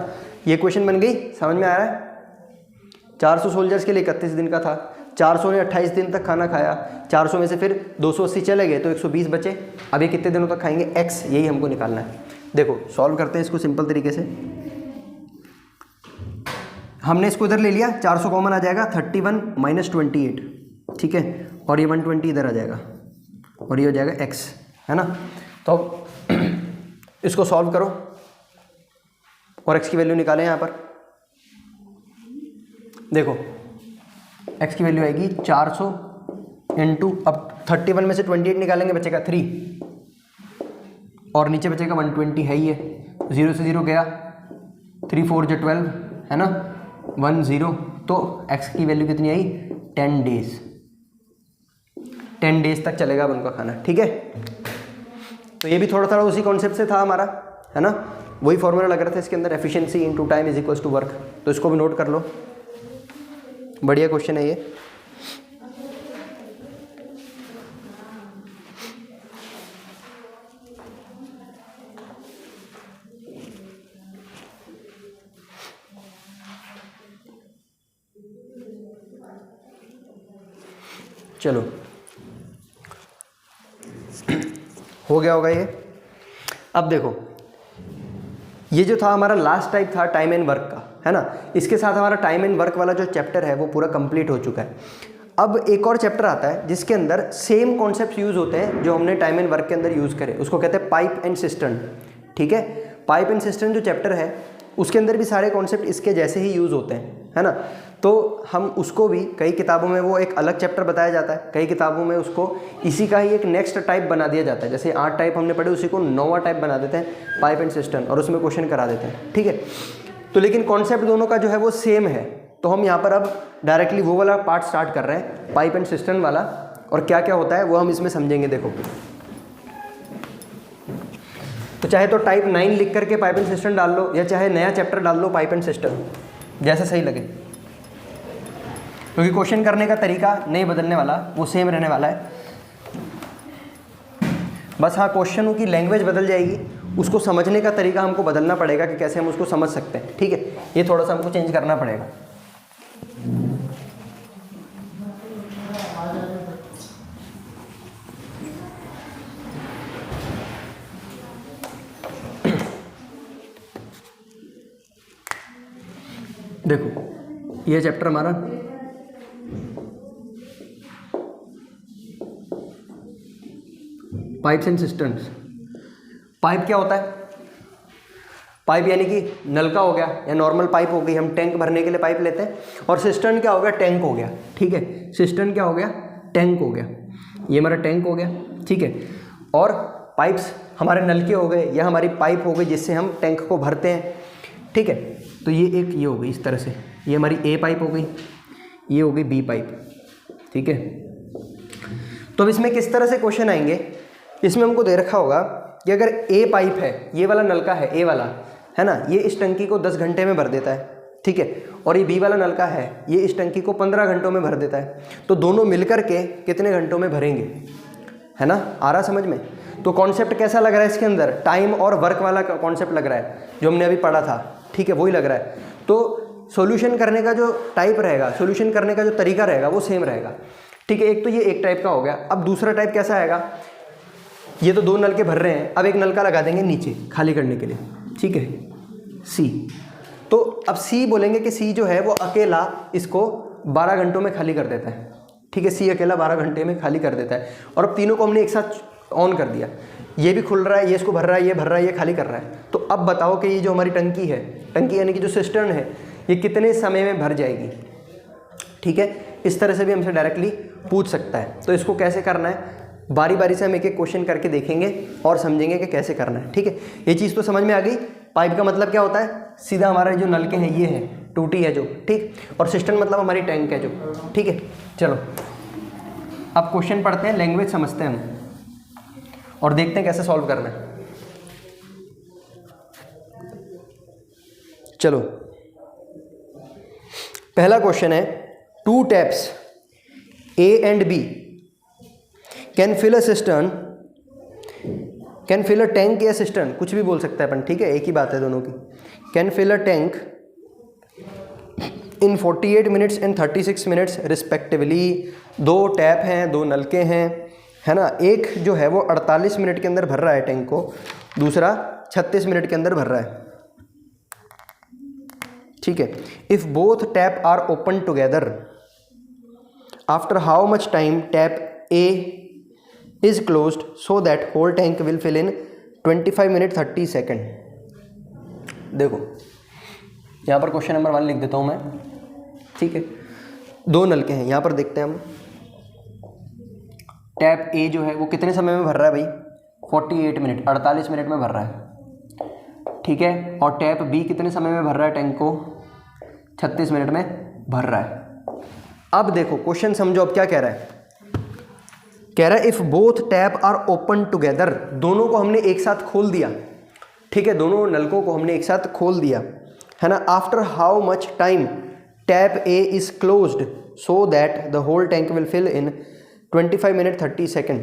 ये इक्वेशन बन गई, समझ में आ रहा है। 400 सोल्जर्स के लिए 31 दिन का था, 400 ने 28 दिन तक खाना खाया, 400 में से फिर 280 चले गए तो 120 बचे। अब ये कितने दिनों तक खाएंगे, x, यही हमको निकालना है। देखो सॉल्व करते हैं इसको सिंपल तरीके से। हमने इसको इधर ले लिया, 400 कॉमन आ जाएगा, 31 - 28 ठीक है, और ये 120 इधर आ जाएगा और ये हो जाएगा x, है ना। तो अब इसको सॉल्व करो और x की वैल्यू निकालें यहाँ पर। देखो x की वैल्यू आएगी 400 इंटू, अब 31 में से 28 निकालेंगे, बचेगा 3 और नीचे बचेगा 120 है ही है, 0 से 0 गया, 3 4 जो 12 है ना, 10। तो x की वैल्यू कितनी आई 10 डेज, 10 डेज तक चलेगा अब उनका खाना, ठीक है। तो ये भी थोड़ा थोड़ा उसी कॉन्सेप्ट से था हमारा, है ना, वही फॉर्मूला लग रहा था इसके अंदर, efficiency into time is equals to work. तो इसको भी नोट कर लो, बढ़िया क्वेश्चन है ये। चलो हो गया होगा ये। अब देखो ये जो था हमारा लास्ट टाइप था टाइम एंड वर्क का, है ना, इसके साथ हमारा टाइम एंड वर्क वाला जो चैप्टर है वो पूरा कंप्लीट हो चुका है। अब एक और चैप्टर आता है जिसके अंदर सेम कॉन्सेप्ट यूज होते हैं जो हमने टाइम एंड वर्क के अंदर यूज करे, उसको कहते हैं पाइप एंड सिस्टम, ठीक है। पाइप एंड सिस्टम जो चैप्टर है उसके अंदर भी सारे कॉन्सेप्ट इसके जैसे ही यूज होते हैं, है ना। तो हम उसको भी, कई किताबों में वो एक अलग चैप्टर बताया जाता है, कई किताबों में उसको इसी का ही एक नेक्स्ट टाइप बना दिया जाता है। जैसे 8 टाइप हमने पढ़े, उसी को 9वां टाइप बना देते हैं पाइप एंड सिस्टम, और उसमें क्वेश्चन करा देते हैं, ठीक है। तो लेकिन कॉन्सेप्ट दोनों का जो है वो सेम है। तो हम यहाँ पर अब डायरेक्टली वो वाला पार्ट स्टार्ट कर रहे हैं, पाइप एंड सिस्टम वाला, और क्या क्या होता है वो हम इसमें समझेंगे। देखो तो चाहे तो टाइप 9 लिख करके पाइप एंड सिस्टम डाल लो, या चाहे नया चैप्टर डाल लो पाइप एंड सिस्टम, जैसा सही लगे, क्योंकि क्वेश्चन करने का तरीका नहीं बदलने वाला, वो सेम रहने वाला है। बस हाँ, क्वेश्चनों की लैंग्वेज बदल जाएगी, उसको समझने का तरीका हमको बदलना पड़ेगा कि कैसे हम उसको समझ सकते हैं, ठीक है। ये थोड़ा सा हमको चेंज करना पड़ेगा। देखो ये चैप्टर हमारा पाइप्स एंड सिस्टम्स। पाइप क्या होता है? पाइप यानी कि नलका हो गया या नॉर्मल पाइप हो गई, हम टैंक भरने के लिए पाइप लेते हैं। और सिस्टम क्या हो गया? टैंक हो गया, ठीक है। सिस्टम क्या हो गया? टैंक हो गया। ये हमारा टैंक हो गया, ठीक है। और पाइप्स हमारे नलके हो गए या हमारी पाइप हो गई जिससे हम टैंक को भरते हैं, ठीक है। तो ये एक ये हो गई इस तरह से, ये हमारी ए पाइप हो गई, ये हो गई बी पाइप, ठीक है। तो अब इसमें किस तरह से क्वेश्चन आएंगे, इसमें हमको दे रखा होगा कि अगर ए पाइप है, ये वाला नलका है, ए वाला है ना, ये इस टंकी को 10 घंटे में भर देता है, ठीक है। और ये बी वाला नलका है, ये इस टंकी को 15 घंटों में भर देता है। तो दोनों मिलकर के कितने घंटों में भरेंगे, है ना। आ रहा समझ में? तो कॉन्सेप्ट कैसा लग रहा है इसके अंदर? टाइम और वर्क वाला कॉन्सेप्ट लग रहा है जो हमने अभी पढ़ा था, ठीक है, वही लग रहा है। तो सॉल्यूशन करने का जो टाइप रहेगा, सॉल्यूशन करने का जो तरीका रहेगा वो सेम रहेगा, ठीक है। एक तो ये एक टाइप का हो गया। अब दूसरा टाइप कैसा आएगा? ये तो 2 नलके भर रहे हैं, अब एक नलका लगा देंगे नीचे खाली करने के लिए, ठीक है, सी। तो अब सी बोलेंगे कि सी जो है वो अकेला इसको 12 घंटों में खाली कर देता है, ठीक है। सी अकेला 12 घंटे में खाली कर देता है। और अब तीनों को हमने एक साथ ऑन कर दिया, ये भी खुल रहा है, ये इसको भर रहा है, ये भर रहा है, ये खाली कर रहा है। तो अब बताओ कि ये जो हमारी टंकी है, टंकी यानी कि जो सिस्टर्न है, ये कितने समय में भर जाएगी, ठीक है। इस तरह से भी हमसे डायरेक्टली पूछ सकता है। तो इसको कैसे करना है, बारी बारी से हम एक एक क्वेश्चन करके देखेंगे और समझेंगे कि कैसे करना है, ठीक है। ये चीज़ तो समझ में आ गई। पाइप का मतलब क्या होता है? सीधा हमारे जो नलके हैं ये है, टूटी है जो, ठीक। और सिस्टम मतलब हमारी टैंक है जो, ठीक है। चलो अब क्वेश्चन पढ़ते हैं, लैंग्वेज समझते हैं हम और देखते हैं कैसे सॉल्व करना है। चलो पहला क्वेश्चन है, 2 taps A and B can fill a cistern, can fill a tank या सिस्टर्न, कुछ भी बोल सकता है अपन, ठीक है, एक ही बात है दोनों की। Can fill a tank in 48 minutes and 36 minutes respectively. 2 tap हैं, 2 नलके हैं, है ना। एक जो है वो 48 मिनट के अंदर भर रहा है टैंक को, दूसरा 36 मिनट के अंदर भर रहा है, ठीक है। If both tap are open together, after how much time tap A is closed so that whole tank will fill in 25 minute 30 second. देखो यहाँ पर क्वेश्चन नंबर 1 लिख देता हूँ मैं, ठीक है। 2 नलके हैं, यहाँ पर देखते हैं हम। टैप ए जो है वो कितने समय में भर रहा है भाई? 48 मिनट, 48 मिनट में भर रहा है, ठीक है। और टैप बी कितने समय में भर रहा है टैंक को? 36 मिनट में भर रहा है। अब देखो क्वेश्चन समझो, अब क्या कह रहा है? कह रहा है if both tap are open together, दोनों को हमने एक साथ खोल दिया, ठीक है, दोनों नलकों को हमने एक साथ खोल दिया, है ना। After how much time tap A is closed so that the whole tank will fill in 25 minute 30 second.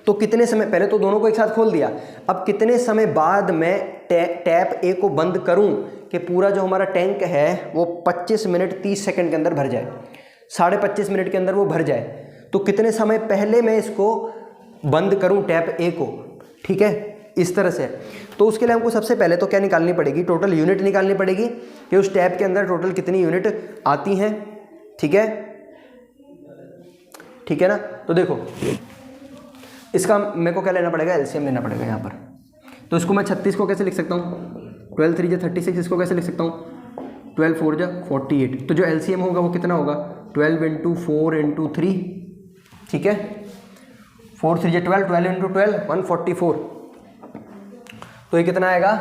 तो कितने समय, पहले तो दोनों को एक साथ खोल दिया, अब कितने समय बाद मैं टैप ए को बंद करूं कि पूरा जो हमारा टैंक है वो 25 मिनट 30 सेकंड के अंदर भर जाए, 25.5 मिनट के अंदर वो भर जाए। तो कितने समय पहले मैं इसको बंद करूं टैप ए को, ठीक है, इस तरह से। तो उसके लिए हमको सबसे पहले तो क्या निकालनी पड़ेगी? टोटल यूनिट निकालनी पड़ेगी कि उस टैप के अंदर टोटल कितनी यूनिट आती हैं, ठीक है, ठीक है ना। तो देखो इसका मेरे को क्या लेना पड़ेगा? एलसीएम लेना पड़ेगा यहाँ पर। तो इसको मैं 36 को कैसे लिख सकता हूँ? 12 3 जा 36। इसको कैसे लिख सकता हूँ? 12 4 जा 48। तो जो एलसीएम होगा वो कितना होगा? 12 × 4 × 3, ठीक है, 4 3 जा 12, 12 × 12 144। तो ये कितना आएगा?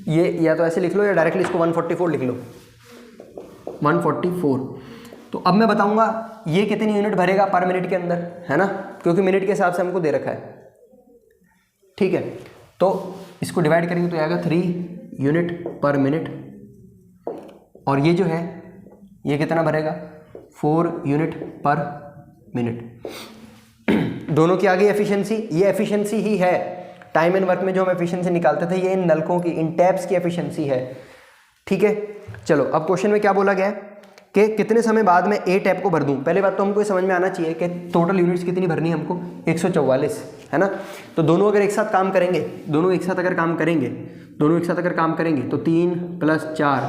ये या तो ऐसे लिख लो या डायरेक्टली इसको 144 लिख लो, 144। तो अब मैं बताऊंगा ये कितनी यूनिट भरेगा पर मिनट के अंदर, है ना, क्योंकि मिनट के हिसाब से हमको दे रखा है, ठीक है। तो इसको डिवाइड करेंगे तो आएगा 3 यूनिट पर मिनट, और ये जो है ये कितना भरेगा? 4 यूनिट पर मिनट। दोनों की आ गई एफिशिएंसी। ये एफिशिएंसी ही है टाइम एंड वर्क में जो हम एफिशिएंसी निकालते थे, ये इन नलकों की, इन टैप्स की एफिशिएंसी है, ठीक है। चलो अब क्वेश्चन में क्या बोला गया है कि कितने समय बाद में ए टैप को भर दूं। पहले बात तो हमको ये समझ में आना चाहिए कि टोटल यूनिट्स कितनी भरनी है हमको? 144, है ना। तो दोनों अगर एक साथ काम करेंगे, दोनों एक साथ अगर काम करेंगे तो 3 + 4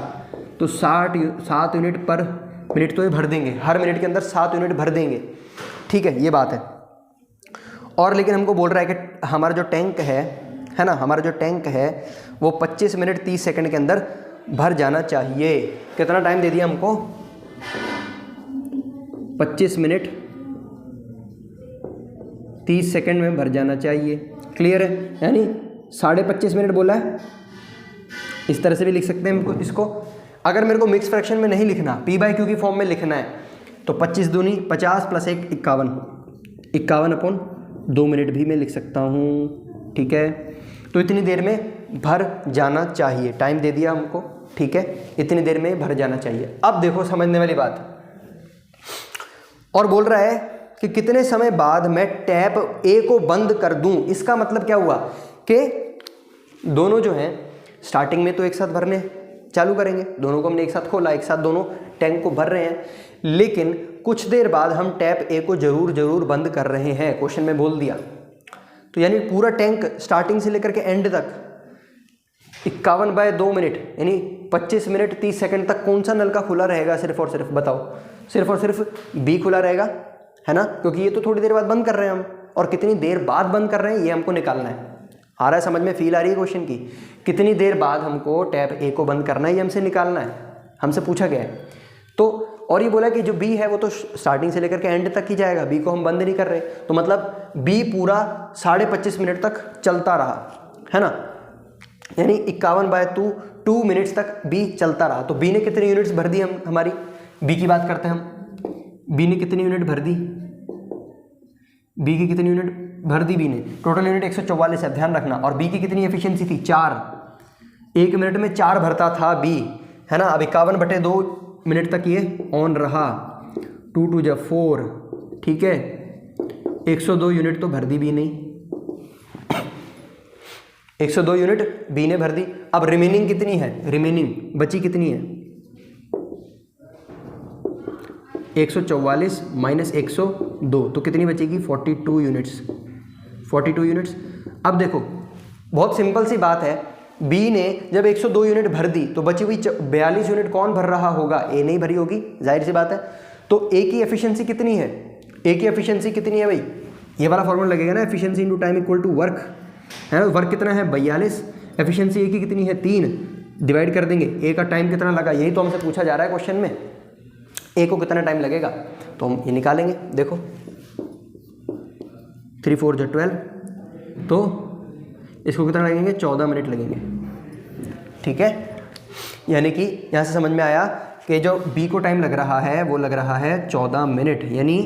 तो 7 यूनिट पर मिनट तो ये भर देंगे, हर मिनट के अंदर 7 यूनिट भर देंगे, ठीक है, ये बात है। और लेकिन हमको बोल रहा है कि हमारा जो टैंक है ना, हमारा जो टैंक है वो 25 मिनट 30 सेकंड के अंदर भर जाना चाहिए। कितना टाइम दे दिया हमको? 25 मिनट 30 सेकंड में भर जाना चाहिए। क्लियर है? यानी 25.5 मिनट बोला है, इस तरह से भी लिख सकते हैं इसको। अगर मेरे को मिक्स फ्रैक्शन में नहीं लिखना, P/Q की फॉर्म में लिखना है, तो 25 दूनी 50 + 1 51, 51/2 मिनट भी मैं लिख सकता हूँ, ठीक है। तो इतनी देर में भर जाना चाहिए, टाइम दे दिया हमको, ठीक है, इतनी देर में भर जाना चाहिए। अब देखो समझने वाली बात, और बोल रहा है कि कितने समय बाद मैं टैप ए को बंद कर दूं। इसका मतलब क्या हुआ कि दोनों जो हैं स्टार्टिंग में तो एक साथ भरने चालू करेंगे, दोनों को हमने एक साथ खोला, एक साथ दोनों टैंक को भर रहे हैं, लेकिन कुछ देर बाद हम टैप ए को जरूर बंद कर रहे हैं, क्वेश्चन में बोल दिया। तो यानी पूरा टैंक स्टार्टिंग से लेकर के एंड तक 51/2 मिनट यानी 25 मिनट 30 सेकंड तक कौन सा नलका खुला रहेगा? सिर्फ और सिर्फ बताओ, सिर्फ और सिर्फ बी खुला रहेगा, है ना, क्योंकि ये तो थोड़ी देर बाद बंद कर रहे हैं हम, और कितनी देर बाद बंद कर रहे हैं ये हमको निकालना है। आ रहा है समझ में? फील आ रही है क्वेश्चन की? कितनी देर बाद हमको टैप ए को बंद करना है ये हमसे निकालना है, हमसे पूछा गया है। तो और ये बोला कि जो बी है वो तो स्टार्टिंग से लेकर के एंड तक ही जाएगा, बी को हम बंद नहीं कर रहे, तो मतलब बी पूरा 25.5 मिनट तक चलता रहा, है ना, यानी 51/2 मिनट्स तक बी चलता रहा। तो बी ने कितनी यूनिट्स भर दी? हम हमारी बी की बात करते हैं हम, बी ने कितनी यूनिट भर दी? बी की कितनी यूनिट भर दी? बी ने टोटल यूनिट 144 है, ध्यान रखना। और बी की कितनी एफिशिएंसी थी? 4, 1 मिनट में 4 भरता था बी, है ना। अब 51/2 मिनट तक ये ऑन रहा, 2 2 जा 4, ठीक है, 102 यूनिट तो भर दी बी ने, 102 यूनिट बी ने भर दी। अब रिमेनिंग कितनी है? रिमेनिंग बची कितनी है? 144 - 102, तो कितनी बचेगी? 42 यूनिट्स, 42 यूनिट्स। अब देखो बहुत सिंपल सी बात है, बी ने जब 102 यूनिट भर दी तो बची हुई 42 यूनिट कौन भर रहा होगा? ए नहीं भरी होगी, जाहिर सी बात है। तो ए की एफिशिएंसी कितनी है, ए की एफिशिएंसी कितनी है भाई, ये वाला फॉर्मूला लगेगा ना, efficiency into time equal to work, है ना। वर्क कितना है 42, एफिशिएंसी ए की कितनी है 3, डिवाइड कर देंगे, ए का टाइम कितना लगा, यही तो हमसे पूछा जा रहा है क्वेश्चन में, ए को कितना टाइम लगेगा, तो हम ये निकालेंगे। देखो 3 4 जो 12, तो इसको कितना लगेंगे 14 मिनट लगेंगे, ठीक है। यानी कि यहाँ से समझ में आया कि जो बी को टाइम लग रहा है वो लग रहा है 14 मिनट, यानी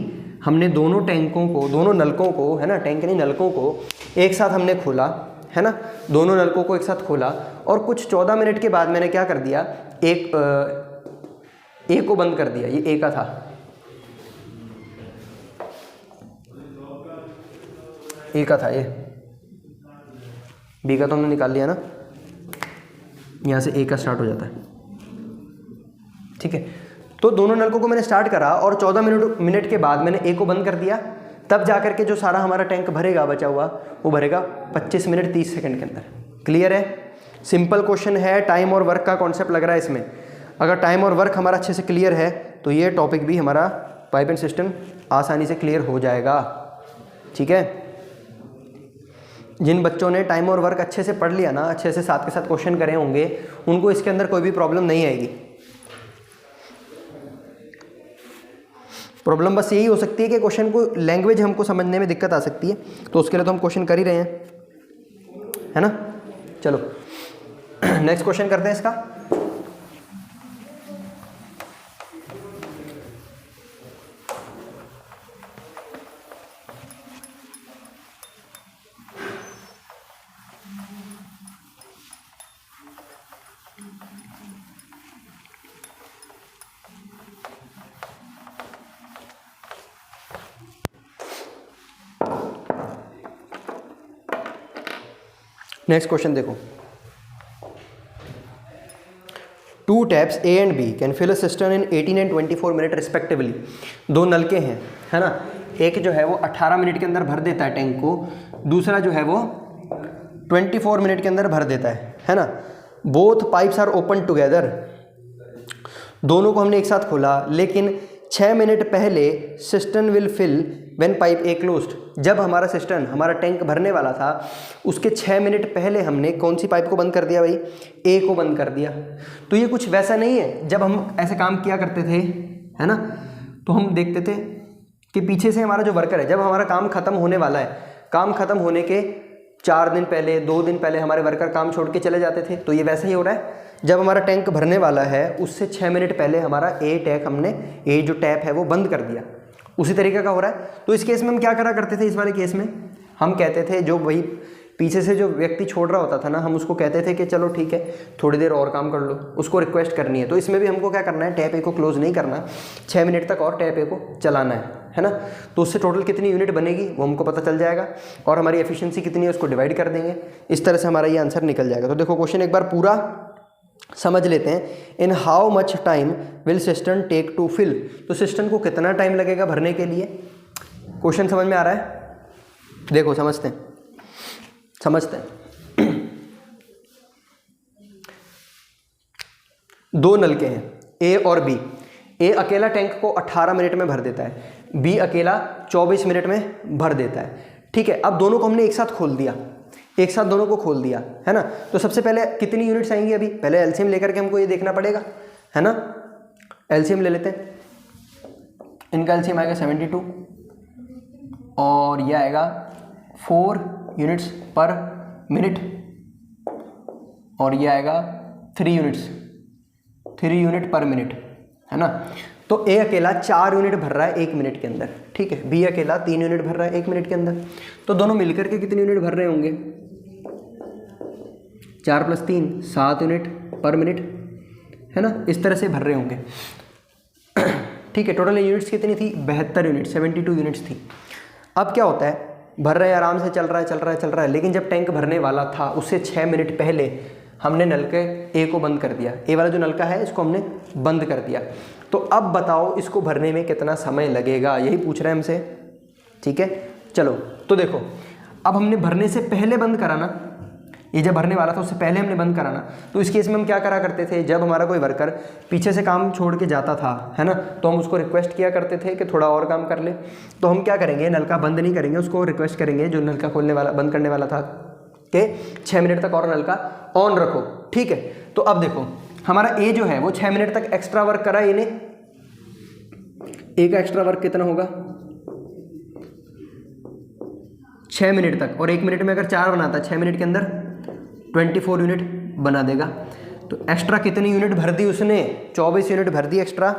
हमने दोनों टैंकों को, दोनों नलकों को, है ना, टैंक नहीं नलकों को एक साथ हमने खोला, है ना, दोनों नलकों को एक साथ खोला और कुछ 14 मिनट के बाद मैंने क्या कर दिया, ए को बंद कर दिया, ये ए का था, ए का था, ये बी का तो हमने निकाल लिया ना, यहाँ से ए का स्टार्ट हो जाता है, ठीक है। तो दोनों नलकों को मैंने स्टार्ट करा और 14 मिनट के बाद मैंने ए को बंद कर दिया, तब जाकर के जो सारा हमारा टैंक भरेगा बचा हुआ वो भरेगा 25 मिनट 30 सेकंड के अंदर। क्लियर है, सिंपल क्वेश्चन है, टाइम और वर्क का कॉन्सेप्ट लग रहा है इसमें। अगर टाइम और वर्क हमारा अच्छे से क्लियर है तो ये टॉपिक भी हमारा पाइप एंड सिस्टम आसानी से क्लियर हो जाएगा, ठीक है। जिन बच्चों ने टाइम और वर्क अच्छे से पढ़ लिया ना, अच्छे से साथ के साथ क्वेश्चन करे होंगे, उनको इसके अंदर कोई भी प्रॉब्लम नहीं आएगी। प्रॉब्लम बस यही हो सकती है कि क्वेश्चन को लैंग्वेज हमको समझने में दिक्कत आ सकती है, तो उसके लिए तो हम क्वेश्चन कर ही रहे हैं, है ना। चलो नेक्स्ट क्वेश्चन करते हैं इसका। नेक्स्ट क्वेश्चन देखो, 2 taps A and B can fill a system in 18 and 24 minute respectively. दो नलके हैं, है ना, एक जो है वो 18 मिनट के अंदर भर देता है टैंक को, दूसरा जो है वो 24 मिनट के अंदर भर देता है ना। Both pipes are open together, दोनों को हमने एक साथ खोला, लेकिन 6 मिनट पहले system will fill when pipe A closed. जब हमारा सिस्टम, हमारा टैंक भरने वाला था, उसके 6 मिनट पहले हमने कौन सी पाइप को बंद कर दिया भाई, ए को बंद कर दिया। तो ये कुछ वैसा नहीं है जब हम ऐसे काम किया करते थे, है ना, तो हम देखते थे कि पीछे से हमारा जो वर्कर है, जब हमारा काम खत्म होने वाला है, काम खत्म होने के 4 दिन पहले, 2 दिन पहले हमारे वर्कर काम छोड़ के चले जाते थे, तो ये वैसा ही हो रहा है। जब हमारा टैंक भरने वाला है उससे 6 मिनट पहले हमारा ए टैप, हमने ए जो टैप है वो बंद कर दिया, उसी तरीके का हो रहा है। तो इस केस में हम क्या करा करते थे, इस वाले केस में हम कहते थे, जो भाई पीछे से जो व्यक्ति छोड़ रहा होता था ना, हम उसको कहते थे कि चलो ठीक है थोड़ी देर और काम कर लो, उसको रिक्वेस्ट करनी है। तो इसमें भी हमको क्या करना है, टैप ए को क्लोज नहीं करना, 6 मिनट तक और टैप ए को चलाना है ना। तो उससे टोटल कितनी यूनिट बनेगी वो हमको पता चल जाएगा, और हमारी एफिशिएंसी कितनी है उसको डिवाइड कर देंगे, इस तरह से हमारा ये आंसर निकल जाएगा। तो देखो क्वेश्चन एक बार पूरा समझ लेते हैं। In how much time will system take to fill, तो सिस्टम को कितना टाइम लगेगा भरने के लिए। क्वेश्चन समझ में आ रहा है, देखो समझते हैं। दो नलके हैं ए और बी, ए अकेला टैंक को 18 मिनट में भर देता है, बी अकेला 24 मिनट में भर देता है, ठीक है। अब दोनों को हमने एक साथ खोल दिया, एक साथ दोनों को खोल दिया, है ना। तो सबसे पहले कितनी यूनिट्स आएंगी, अभी पहले एलसीएम लेकर के हमको ये देखना पड़ेगा, है ना। एलसीएम ले लेते हैं, इनका एलसीएम आएगा 72 और ये आएगा 4 यूनिट्स पर मिनट, और ये आएगा 3 यूनिट पर मिनट, है ना। तो ए अकेला 4 यूनिट भर रहा है 1 मिनट के अंदर, ठीक है। बी अकेला 3 यूनिट भर रहा है 1 मिनट के अंदर। तो दोनों मिलकर के कितने यूनिट भर रहे होंगे, 4 + 3 7 यूनिट पर मिनट, है ना, इस तरह से भर रहे होंगे, ठीक है। टोटल यूनिट्स कितनी थी, 72 यूनिट, 72 यूनिट्स थी। अब क्या होता है, भर रहे हैं, आराम से चल रहा है, लेकिन जब टैंक भरने वाला था उससे 6 मिनट पहले हमने नलके ए को बंद कर दिया, ए वाला जो नलका है इसको हमने बंद कर दिया। तो अब बताओ इसको भरने में कितना समय लगेगा, यही पूछ रहे हैं हमसे, ठीक है। चलो तो देखो, अब हमने भरने से पहले बंद करा ना, ये जब भरने वाला था उससे पहले हमने बंद कराना। तो इस केस में हम क्या करा करते थे, जब हमारा कोई वर्कर पीछे से काम छोड़ के जाता था, है ना, तो हम उसको रिक्वेस्ट किया करते थे कि थोड़ा और काम कर ले। तो हम क्या करेंगे, नलका बंद नहीं करेंगे, उसको रिक्वेस्ट करेंगे जो नलका खोलने वाला बंद करने वाला था कि 6 मिनट तक और नलका ऑन रखो, ठीक है। तो अब देखो हमारा ए जो है वो 6 मिनट तक एक्स्ट्रा वर्क करा, ये ने ए का एक्स्ट्रा वर्क कितना होगा 6 मिनट तक, और 1 मिनट में अगर 4 बनाता 6 मिनट के अंदर 24 यूनिट बना देगा। तो एक्स्ट्रा कितनी यूनिट भर दी उसने, 24 यूनिट भर दी एक्स्ट्रा,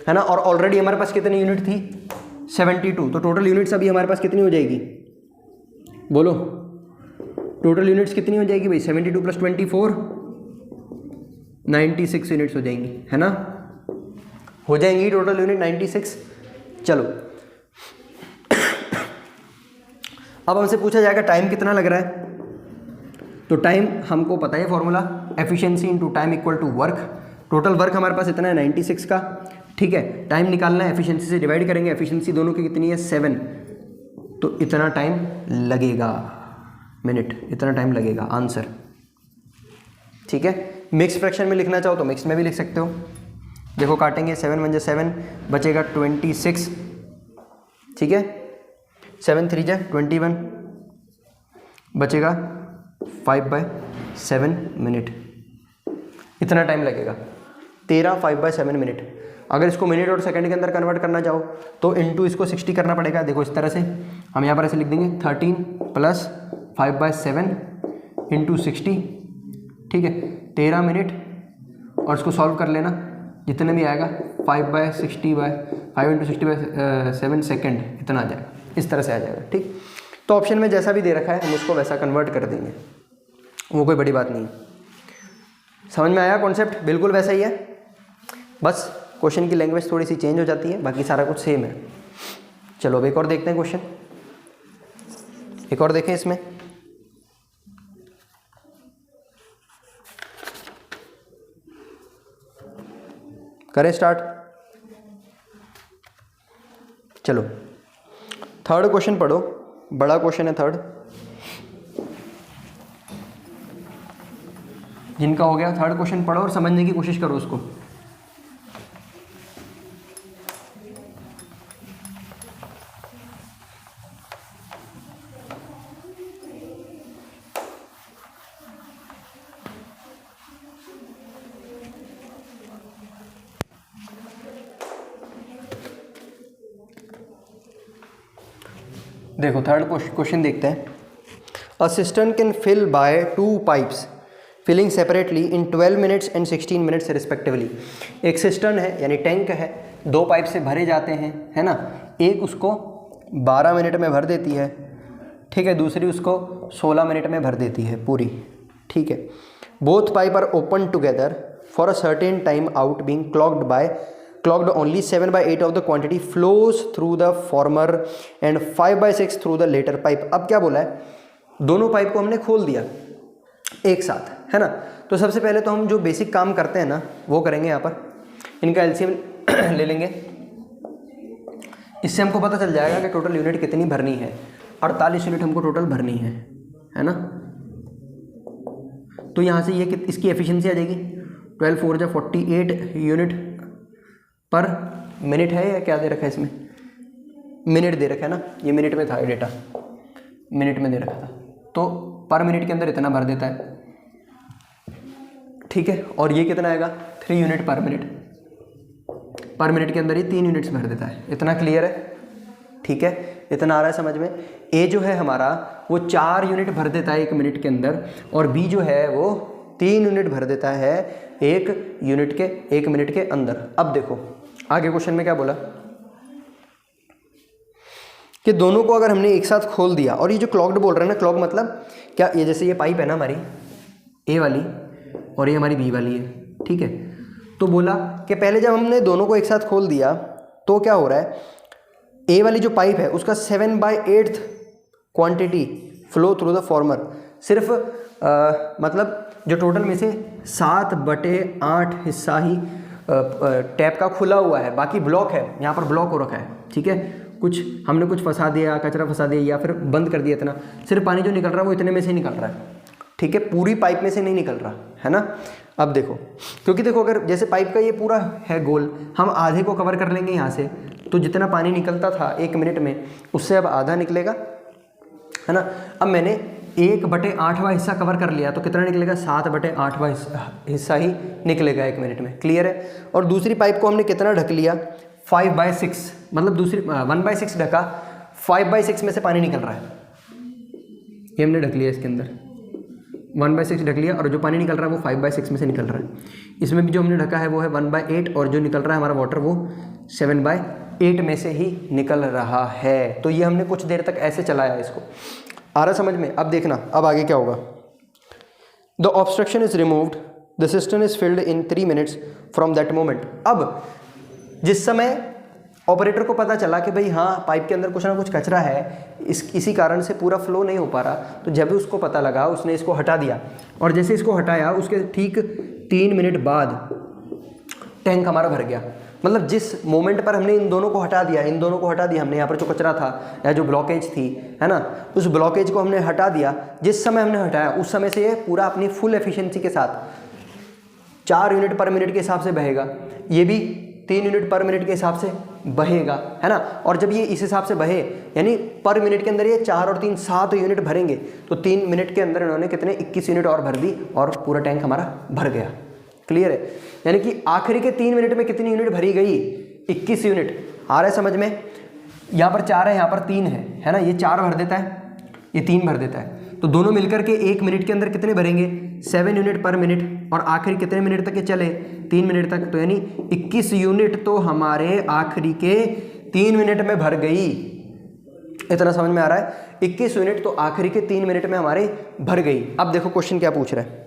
है ना। और ऑलरेडी हमारे पास कितनी यूनिट थी 72, तो टोटल यूनिट्स अभी हमारे पास कितनी हो जाएगी, बोलो टोटल यूनिट्स कितनी हो जाएगी भाई, 72 + 24 96 यूनिट्स हो जाएंगी, है ना, हो जाएंगी टोटल यूनिट 96। चलो अब हमसे पूछा जाएगा टाइम कितना लग रहा है। तो टाइम हमको पता है formula, efficiency into time equal to work. Total work हमारे पास इतना है 96 का, ठीक है। टाइम निकालना है, एफिशिएंसी से डिवाइड करेंगे, एफिशिएंसी दोनों की कितनी है 7, तो इतना टाइम लगेगा मिनट, इतना टाइम लगेगा आंसर, ठीक है। मिक्स फ्रैक्शन में लिखना चाहो तो मिक्स में भी लिख सकते हो। देखो काटेंगे 7 × 7 बचेगा 26, ठीक है, 7 × 3 = 21 बचेगा 5/7 मिनट, इतना टाइम लगेगा 13 5/7 मिनट। अगर इसको मिनट और सेकंड के अंदर कन्वर्ट करना चाहो तो इनटू इसको 60 करना पड़ेगा। देखो इस तरह से हम यहाँ पर ऐसे लिख देंगे 13 + 5/7 × 60, ठीक है, 13 मिनट, और इसको सॉल्व कर लेना जितने भी आएगा 5/60/5 × 60/7 सेकेंड, इतना आ जाएगा, इस तरह से आ जाएगा, ठीक। तो ऑप्शन में जैसा भी दे रखा है हम उसको वैसा कन्वर्ट कर देंगे, वो कोई बड़ी बात नहीं है। समझ में आया कॉन्सेप्ट, बिल्कुल वैसा ही है, बस क्वेश्चन की लैंग्वेज थोड़ी सी चेंज हो जाती है, बाकी सारा कुछ सेम है। चलो अब एक और देखते हैं क्वेश्चन, एक और देखें इसमें। करें स्टार्ट। चलो थर्ड क्वेश्चन पढ़ो, बड़ा क्वेश्चन है थर्ड। जिनका हो गया थर्ड क्वेश्चन पढ़ो और समझने की कोशिश करो उसको। देखो थर्ड क्वेश्चन देखते हैं। A cistern can fill by 2 pipes filling separately in 12 minutes and 16 minutes respectively. एक सिस्टर्न है यानी टैंक है, 2 पाइप से भरे जाते हैं, है ना। एक उसको 12 मिनट में भर देती है, ठीक है, दूसरी उसको 16 मिनट में भर देती है पूरी, ठीक है। Both pipe are open together for a certain time out being clocked only 7/8 of the quantity flows through the former and 5/6 through the later pipe। अब क्या बोला है, दोनों पाइप को हमने खोल दिया एक साथ, है ना। तो सबसे पहले तो हम जो बेसिक काम करते हैं ना वो करेंगे, यहाँ पर इनका एलसीएम ले लेंगे। इससे हमको पता चल जाएगा कि टोटल यूनिट कितनी भरनी है। 48 यूनिट हमको टोटल भरनी है ना। तो यहाँ से ये इसकी एफिशिएंसी आ जाएगी 12 4 = 48 यूनिट पर मिनट है, या क्या दे रखा है इसमें, मिनट दे रखा है ना, ये मिनट में था ये डेटा, मिनट में दे रखा था। तो पर मिनट के अंदर इतना भर देता है, ठीक है। और ये कितना आएगा 3 यूनिट पर मिनट, पर मिनट के अंदर ये 3 यूनिट्स भर देता है। इतना क्लियर है, ठीक है, इतना आ रहा है समझ में। ए जो है हमारा वो 4 यूनिट भर देता है 1 मिनट के अंदर, और बी जो है वो 3 यूनिट भर देता है 1 यूनिट के 1 मिनट के अंदर। अब देखो आगे क्वेश्चन में क्या बोला कि दोनों को अगर हमने एक साथ खोल दिया, और ये जो क्लॉक्ड बोल रहे हैं ना, क्लॉक मतलब क्या, ये जैसे ये पाइप है ना हमारी ए वाली और ये हमारी बी वाली है, ठीक है। तो बोला कि पहले जब हमने दोनों को एक साथ खोल दिया तो क्या हो रहा है, ए वाली जो पाइप है उसका 7/8 quantity flow through the former, सिर्फ मतलब जो टोटल में से 7/8 हिस्सा ही टैप का खुला हुआ है, बाकी ब्लॉक है, यहाँ पर ब्लॉक हो रखा है, ठीक है। कुछ हमने कुछ फंसा दिया, कचरा फंसा दिया या फिर बंद कर दिया, इतना सिर्फ पानी जो निकल रहा है वो इतने में से ही निकल रहा है। ठीक है, पूरी पाइप में से नहीं निकल रहा है ना। अब देखो, क्योंकि देखो अगर जैसे पाइप का ये पूरा है गोल, हम आधे को कवर कर लेंगे यहाँ से, तो जितना पानी निकलता था 1 मिनट में उससे अब आधा निकलेगा, है ना। अब मैंने 1/8वां हिस्सा कवर कर लिया तो कितना निकलेगा, 7/8वां हिस्सा ही निकलेगा 1 मिनट में। क्लियर है। और दूसरी पाइप को हमने कितना ढक लिया, 5/6, मतलब दूसरी 1/6 ढका, 5/6 में से पानी निकल रहा है, ये हमने ढक लिया इसके अंदर, 1/6 ढक लिया और जो पानी निकल रहा है वो 5/6 में से निकल रहा है। इसमें भी जो हमने ढका है वो है 1/8 और जो निकल रहा है हमारा वाटर वो 7/8 में से ही निकल रहा है। तो ये हमने कुछ देर तक ऐसे चलाया इसको, आ रहा समझ में। अब देखना अब आगे क्या होगा। The obstruction is removed, the system is filled in 3 minutes from that moment. अब जिस समय ऑपरेटर को पता चला कि भाई हाँ पाइप के अंदर कुछ ना कुछ कचरा है, इसी कारण से पूरा फ्लो नहीं हो पा रहा, तो जब भी उसको पता लगा उसने इसको हटा दिया, और जैसे इसको हटाया उसके ठीक 3 मिनट बाद टैंक हमारा भर गया। मतलब जिस मोमेंट पर हमने इन दोनों को हटा दिया, हमने यहाँ पर जो कचरा था या जो ब्लॉकेज थी, है ना, उस ब्लॉकेज को हमने हटा दिया, जिस समय हमने हटाया उस समय से ये पूरा अपनी फुल एफिशिएंसी के साथ 4 यूनिट पर मिनट के हिसाब से बहेगा, ये भी 3 यूनिट पर मिनट के हिसाब से बहेगा, है ना। और जब ये इस हिसाब से बहे, यानी पर मिनट के अंदर ये 4 और 3 7 यूनिट भरेंगे, तो 3 मिनट के अंदर इन्होंने कितने 21 यूनिट और भर दी और पूरा टैंक हमारा भर गया। क्लियर है। यानी कि आखिरी के 3 मिनट में कितनी यूनिट भरी गई, 21 यूनिट। आ रहा है समझ में। यहाँ पर 4 है, यहाँ पर 3 है ना, ये 4 भर देता है, ये 3 भर देता है, तो दोनों मिलकर के 1 मिनट के अंदर कितने भरेंगे, 7 यूनिट पर मिनट। और आखिरी कितने मिनट तक ये चले, 3 मिनट तक, तो यानी 21 यूनिट तो हमारे आखिरी के 3 मिनट में भर गई। इतना समझ में आ रहा है, 21 यूनिट तो आखिरी के 3 मिनट में हमारे भर गई। अब देखो क्वेश्चन क्या पूछ रहा है,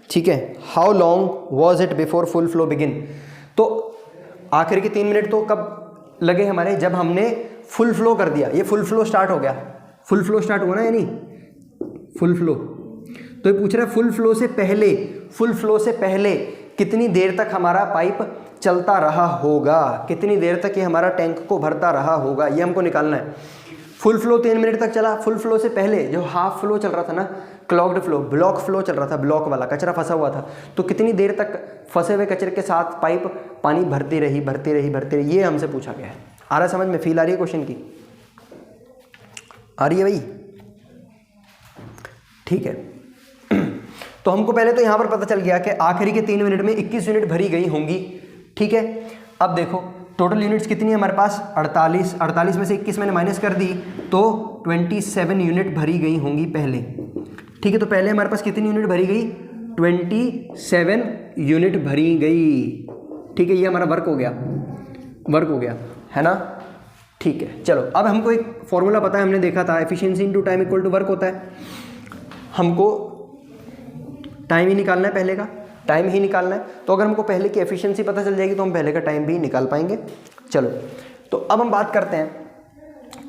ठीक है। How long was it before full flow begin. तो आखिरी के 3 मिनट तो कब लगे हमारे, जब हमने फुल फ्लो कर दिया, ये फुल फ्लो स्टार्ट हो गया, फुल फ्लो स्टार्ट हुआ ना, यानी फुल फ्लो। तो ये पूछ रहा है फुल फ्लो से पहले कितनी देर तक हमारा पाइप चलता रहा होगा, कितनी देर तक ये हमारा टैंक को भरता रहा होगा, ये हमको निकालना है। फुल फ्लो 3 मिनट तक चला, फुल फ्लो से पहले जो हाफ फ्लो चल रहा था ना, क्लॉग्ड फ्लो, ब्लॉक फ्लो चल रहा था, ब्लॉक वाला कचरा फंसा हुआ था, तो कितनी देर तक फंसे हुए कचरे के साथ पाइप पानी भरती रही, ये हमसे पूछा गया है। आ रहा समझ में, फील आ रही है क्वेश्चन की, आ रही है भाई, ठीक है। तो हमको पहले तो यहां पर पता चल गया कि आखिरी के 3 मिनट में 21 यूनिट भरी गई होंगी, ठीक है। अब देखो टोटल यूनिट्स कितनी है हमारे पास, 48 में से 21 मैंने माइनस कर दी, तो 27 यूनिट भरी गई होंगी पहले, ठीक है। तो पहले हमारे पास कितनी यूनिट भरी गई, 27 यूनिट भरी गई, ठीक है। ये हमारा वर्क हो गया, है ना, ठीक है। चलो अब हमको एक फॉर्मूला पता है, हमने देखा था, efficiency into time equal to work होता है। हमको टाइम ही निकालना है, पहले का टाइम ही निकालना है। तो अगर हमको पहले की एफिशिएंसी पता चल जाएगी तो हम पहले का टाइम भी निकाल पाएंगे। चलो तो अब हम बात करते हैं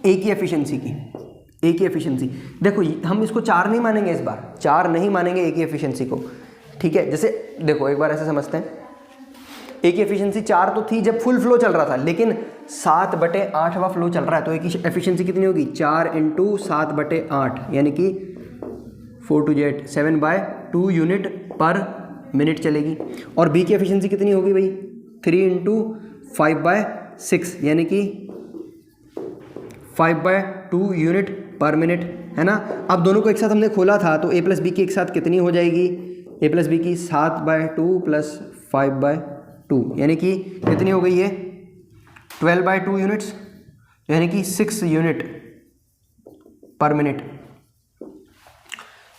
ए की एफिशिएंसी की। ए की एफिशिएंसी देखो, हम इसको 4 नहीं मानेंगे, इस बार 4 नहीं मानेंगे ए की एफिशिएंसी को, ठीक है। जैसे देखो एक बार ऐसे समझते हैं, ए की एफिशिएंसी 4 तो थी जब फुल फ्लो चल रहा था, लेकिन 7/8वां फ्लो चल रहा है, तो ए की एफिशिएंसी कितनी होगी, 4 × 7/8, यानी कि 4 2 8 7/2 यूनिट पर मिनट चलेगी। और बी की एफिशिएंसी कितनी होगी भाई, 3 × 5/6, यानी कि 5/2 यूनिट पर मिनट, है ना। अब दोनों को एक साथ हमने खोला था, तो ए प्लस बी की एक साथ कितनी हो जाएगी, ए प्लस बी की 7/2 + 5/2, यानी कि कितनी हो गई है, 12/2 यूनिट्स, यानी कि 6 यूनिट पर मिनट,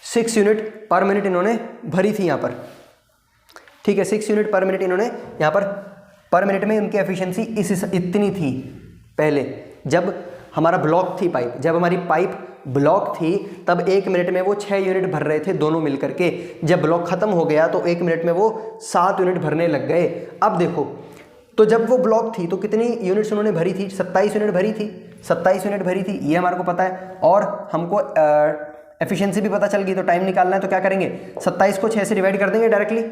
6 यूनिट पर मिनट इन्होंने भरी थी यहाँ पर, ठीक है। 6 यूनिट पर मिनट इन्होंने यहाँ पर मिनट में उनकी एफिशिएंसी इतनी थी पहले, जब हमारा ब्लॉक थी पाइप, जब हमारी पाइप ब्लॉक थी तब 1 मिनट में वो 6 यूनिट भर रहे थे दोनों मिलकर के। जब ब्लॉक खत्म हो गया तो 1 मिनट में वो 7 यूनिट भरने लग गए। अब देखो, तो जब वो ब्लॉक थी तो कितनी यूनिट्स उन्होंने भरी थी, 27 यूनिट भरी थी, 27 यूनिट भरी थी, ये हमारे को पता है। और हमको एफिशिएंसी भी पता चल गई, तो टाइम निकालना है, तो क्या करेंगे, 27 को 6 से डिवाइड कर देंगे डायरेक्टली,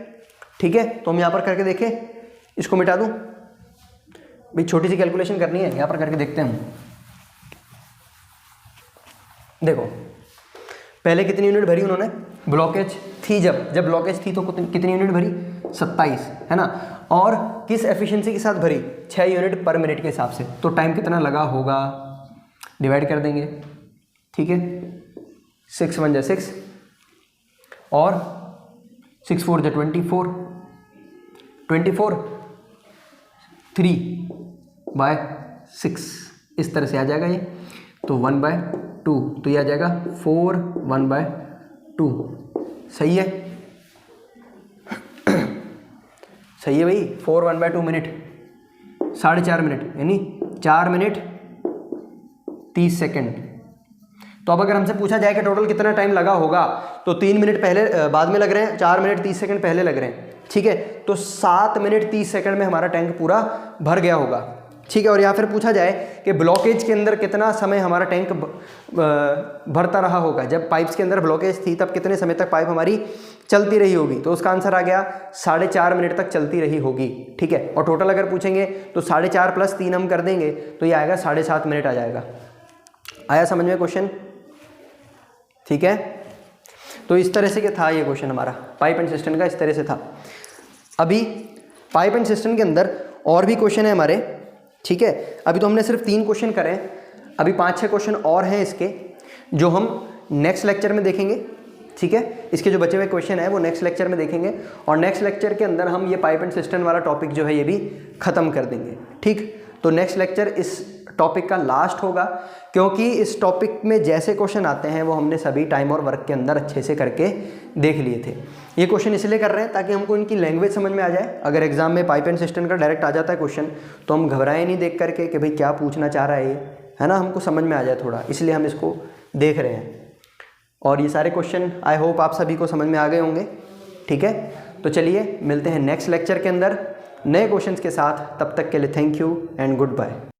ठीक है। तो हम यहाँ पर करके देखें, इसको मिटा दूँ भाई, छोटी सी कैलकुलेशन करनी है, यहाँ पर करके देखते हैं हम। देखो पहले कितनी यूनिट भरी उन्होंने, ब्लॉकेज थी जब ब्लॉकेज थी तो कितनी यूनिट भरी, 27, है ना। और किस एफिशिएंसी के साथ भरी, 6 यूनिट पर मिनट के हिसाब से। तो टाइम कितना लगा होगा, डिवाइड कर देंगे, ठीक है। 6 1 जा 6 और 6 4 जा 24, 3/6 इस तरह से आ जाएगा ये। तो 1/2 तो ये आ जाएगा 4 1/2। सही है, सही है भाई। 4 1/2 मिनट, 4.5 मिनट, यानी 4 मिनट 30 सेकेंड। तो अब अगर हमसे पूछा जाए कि टोटल कितना टाइम लगा होगा, तो 3 मिनट पहले बाद में लग रहे हैं, 4 मिनट 30 सेकंड पहले लग रहे हैं, ठीक है। तो 7 मिनट 30 सेकंड में हमारा टैंक पूरा भर गया होगा, ठीक है। और यहाँ फिर पूछा जाए कि ब्लॉकेज के अंदर कितना समय हमारा टैंक भरता रहा होगा। जब पाइप्स के अंदर ब्लॉकेज थी तब कितने समय तक पाइप हमारी चलती रही होगी, तो उसका आंसर आ गया 4.5 मिनट तक चलती रही होगी, ठीक है। और टोटल अगर पूछेंगे तो 4.5 + 3 हम कर देंगे तो ये आएगा 7.5 मिनट आ जाएगा। आया समझ में क्वेश्चन, ठीक है। तो इस तरह से क्या था ये क्वेश्चन हमारा, पाइप एंड सिस्टम का इस तरह से था। अभी पाइप एंड सिस्टम के अंदर और भी क्वेश्चन है हमारे, ठीक है। अभी तो हमने सिर्फ 3 क्वेश्चन करे हैं, अभी 5-6 क्वेश्चन और हैं इसके, जो हम नेक्स्ट लेक्चर में देखेंगे, ठीक है। इसके जो बचे हुए क्वेश्चन है वो नेक्स्ट लेक्चर में देखेंगे, और नेक्स्ट लेक्चर के अंदर हम ये पाइप एंड सिस्टम वाला टॉपिक जो है ये भी ख़त्म कर देंगे, ठीक। तो नेक्स्ट लेक्चर इस टॉपिक का लास्ट होगा, क्योंकि इस टॉपिक में जैसे क्वेश्चन आते हैं वो हमने सभी टाइम और वर्क के अंदर अच्छे से करके देख लिए थे। ये क्वेश्चन इसलिए कर रहे हैं ताकि हमको इनकी लैंग्वेज समझ में आ जाए। अगर एग्जाम में पाइप एंड सिस्टम का डायरेक्ट आ जाता है क्वेश्चन तो हम घबराएं नहीं देख करके कि भाई क्या पूछना चाह रहा है ये, है ना, हमको समझ में आ जाए थोड़ा, इसलिए हम इसको देख रहे हैं। और ये सारे क्वेश्चन आई होप आप सभी को समझ में आ गए होंगे, ठीक है। तो चलिए मिलते हैं नेक्स्ट लेक्चर के अंदर नए क्वेश्चंस के साथ, तब तक के लिए thank you and good bye.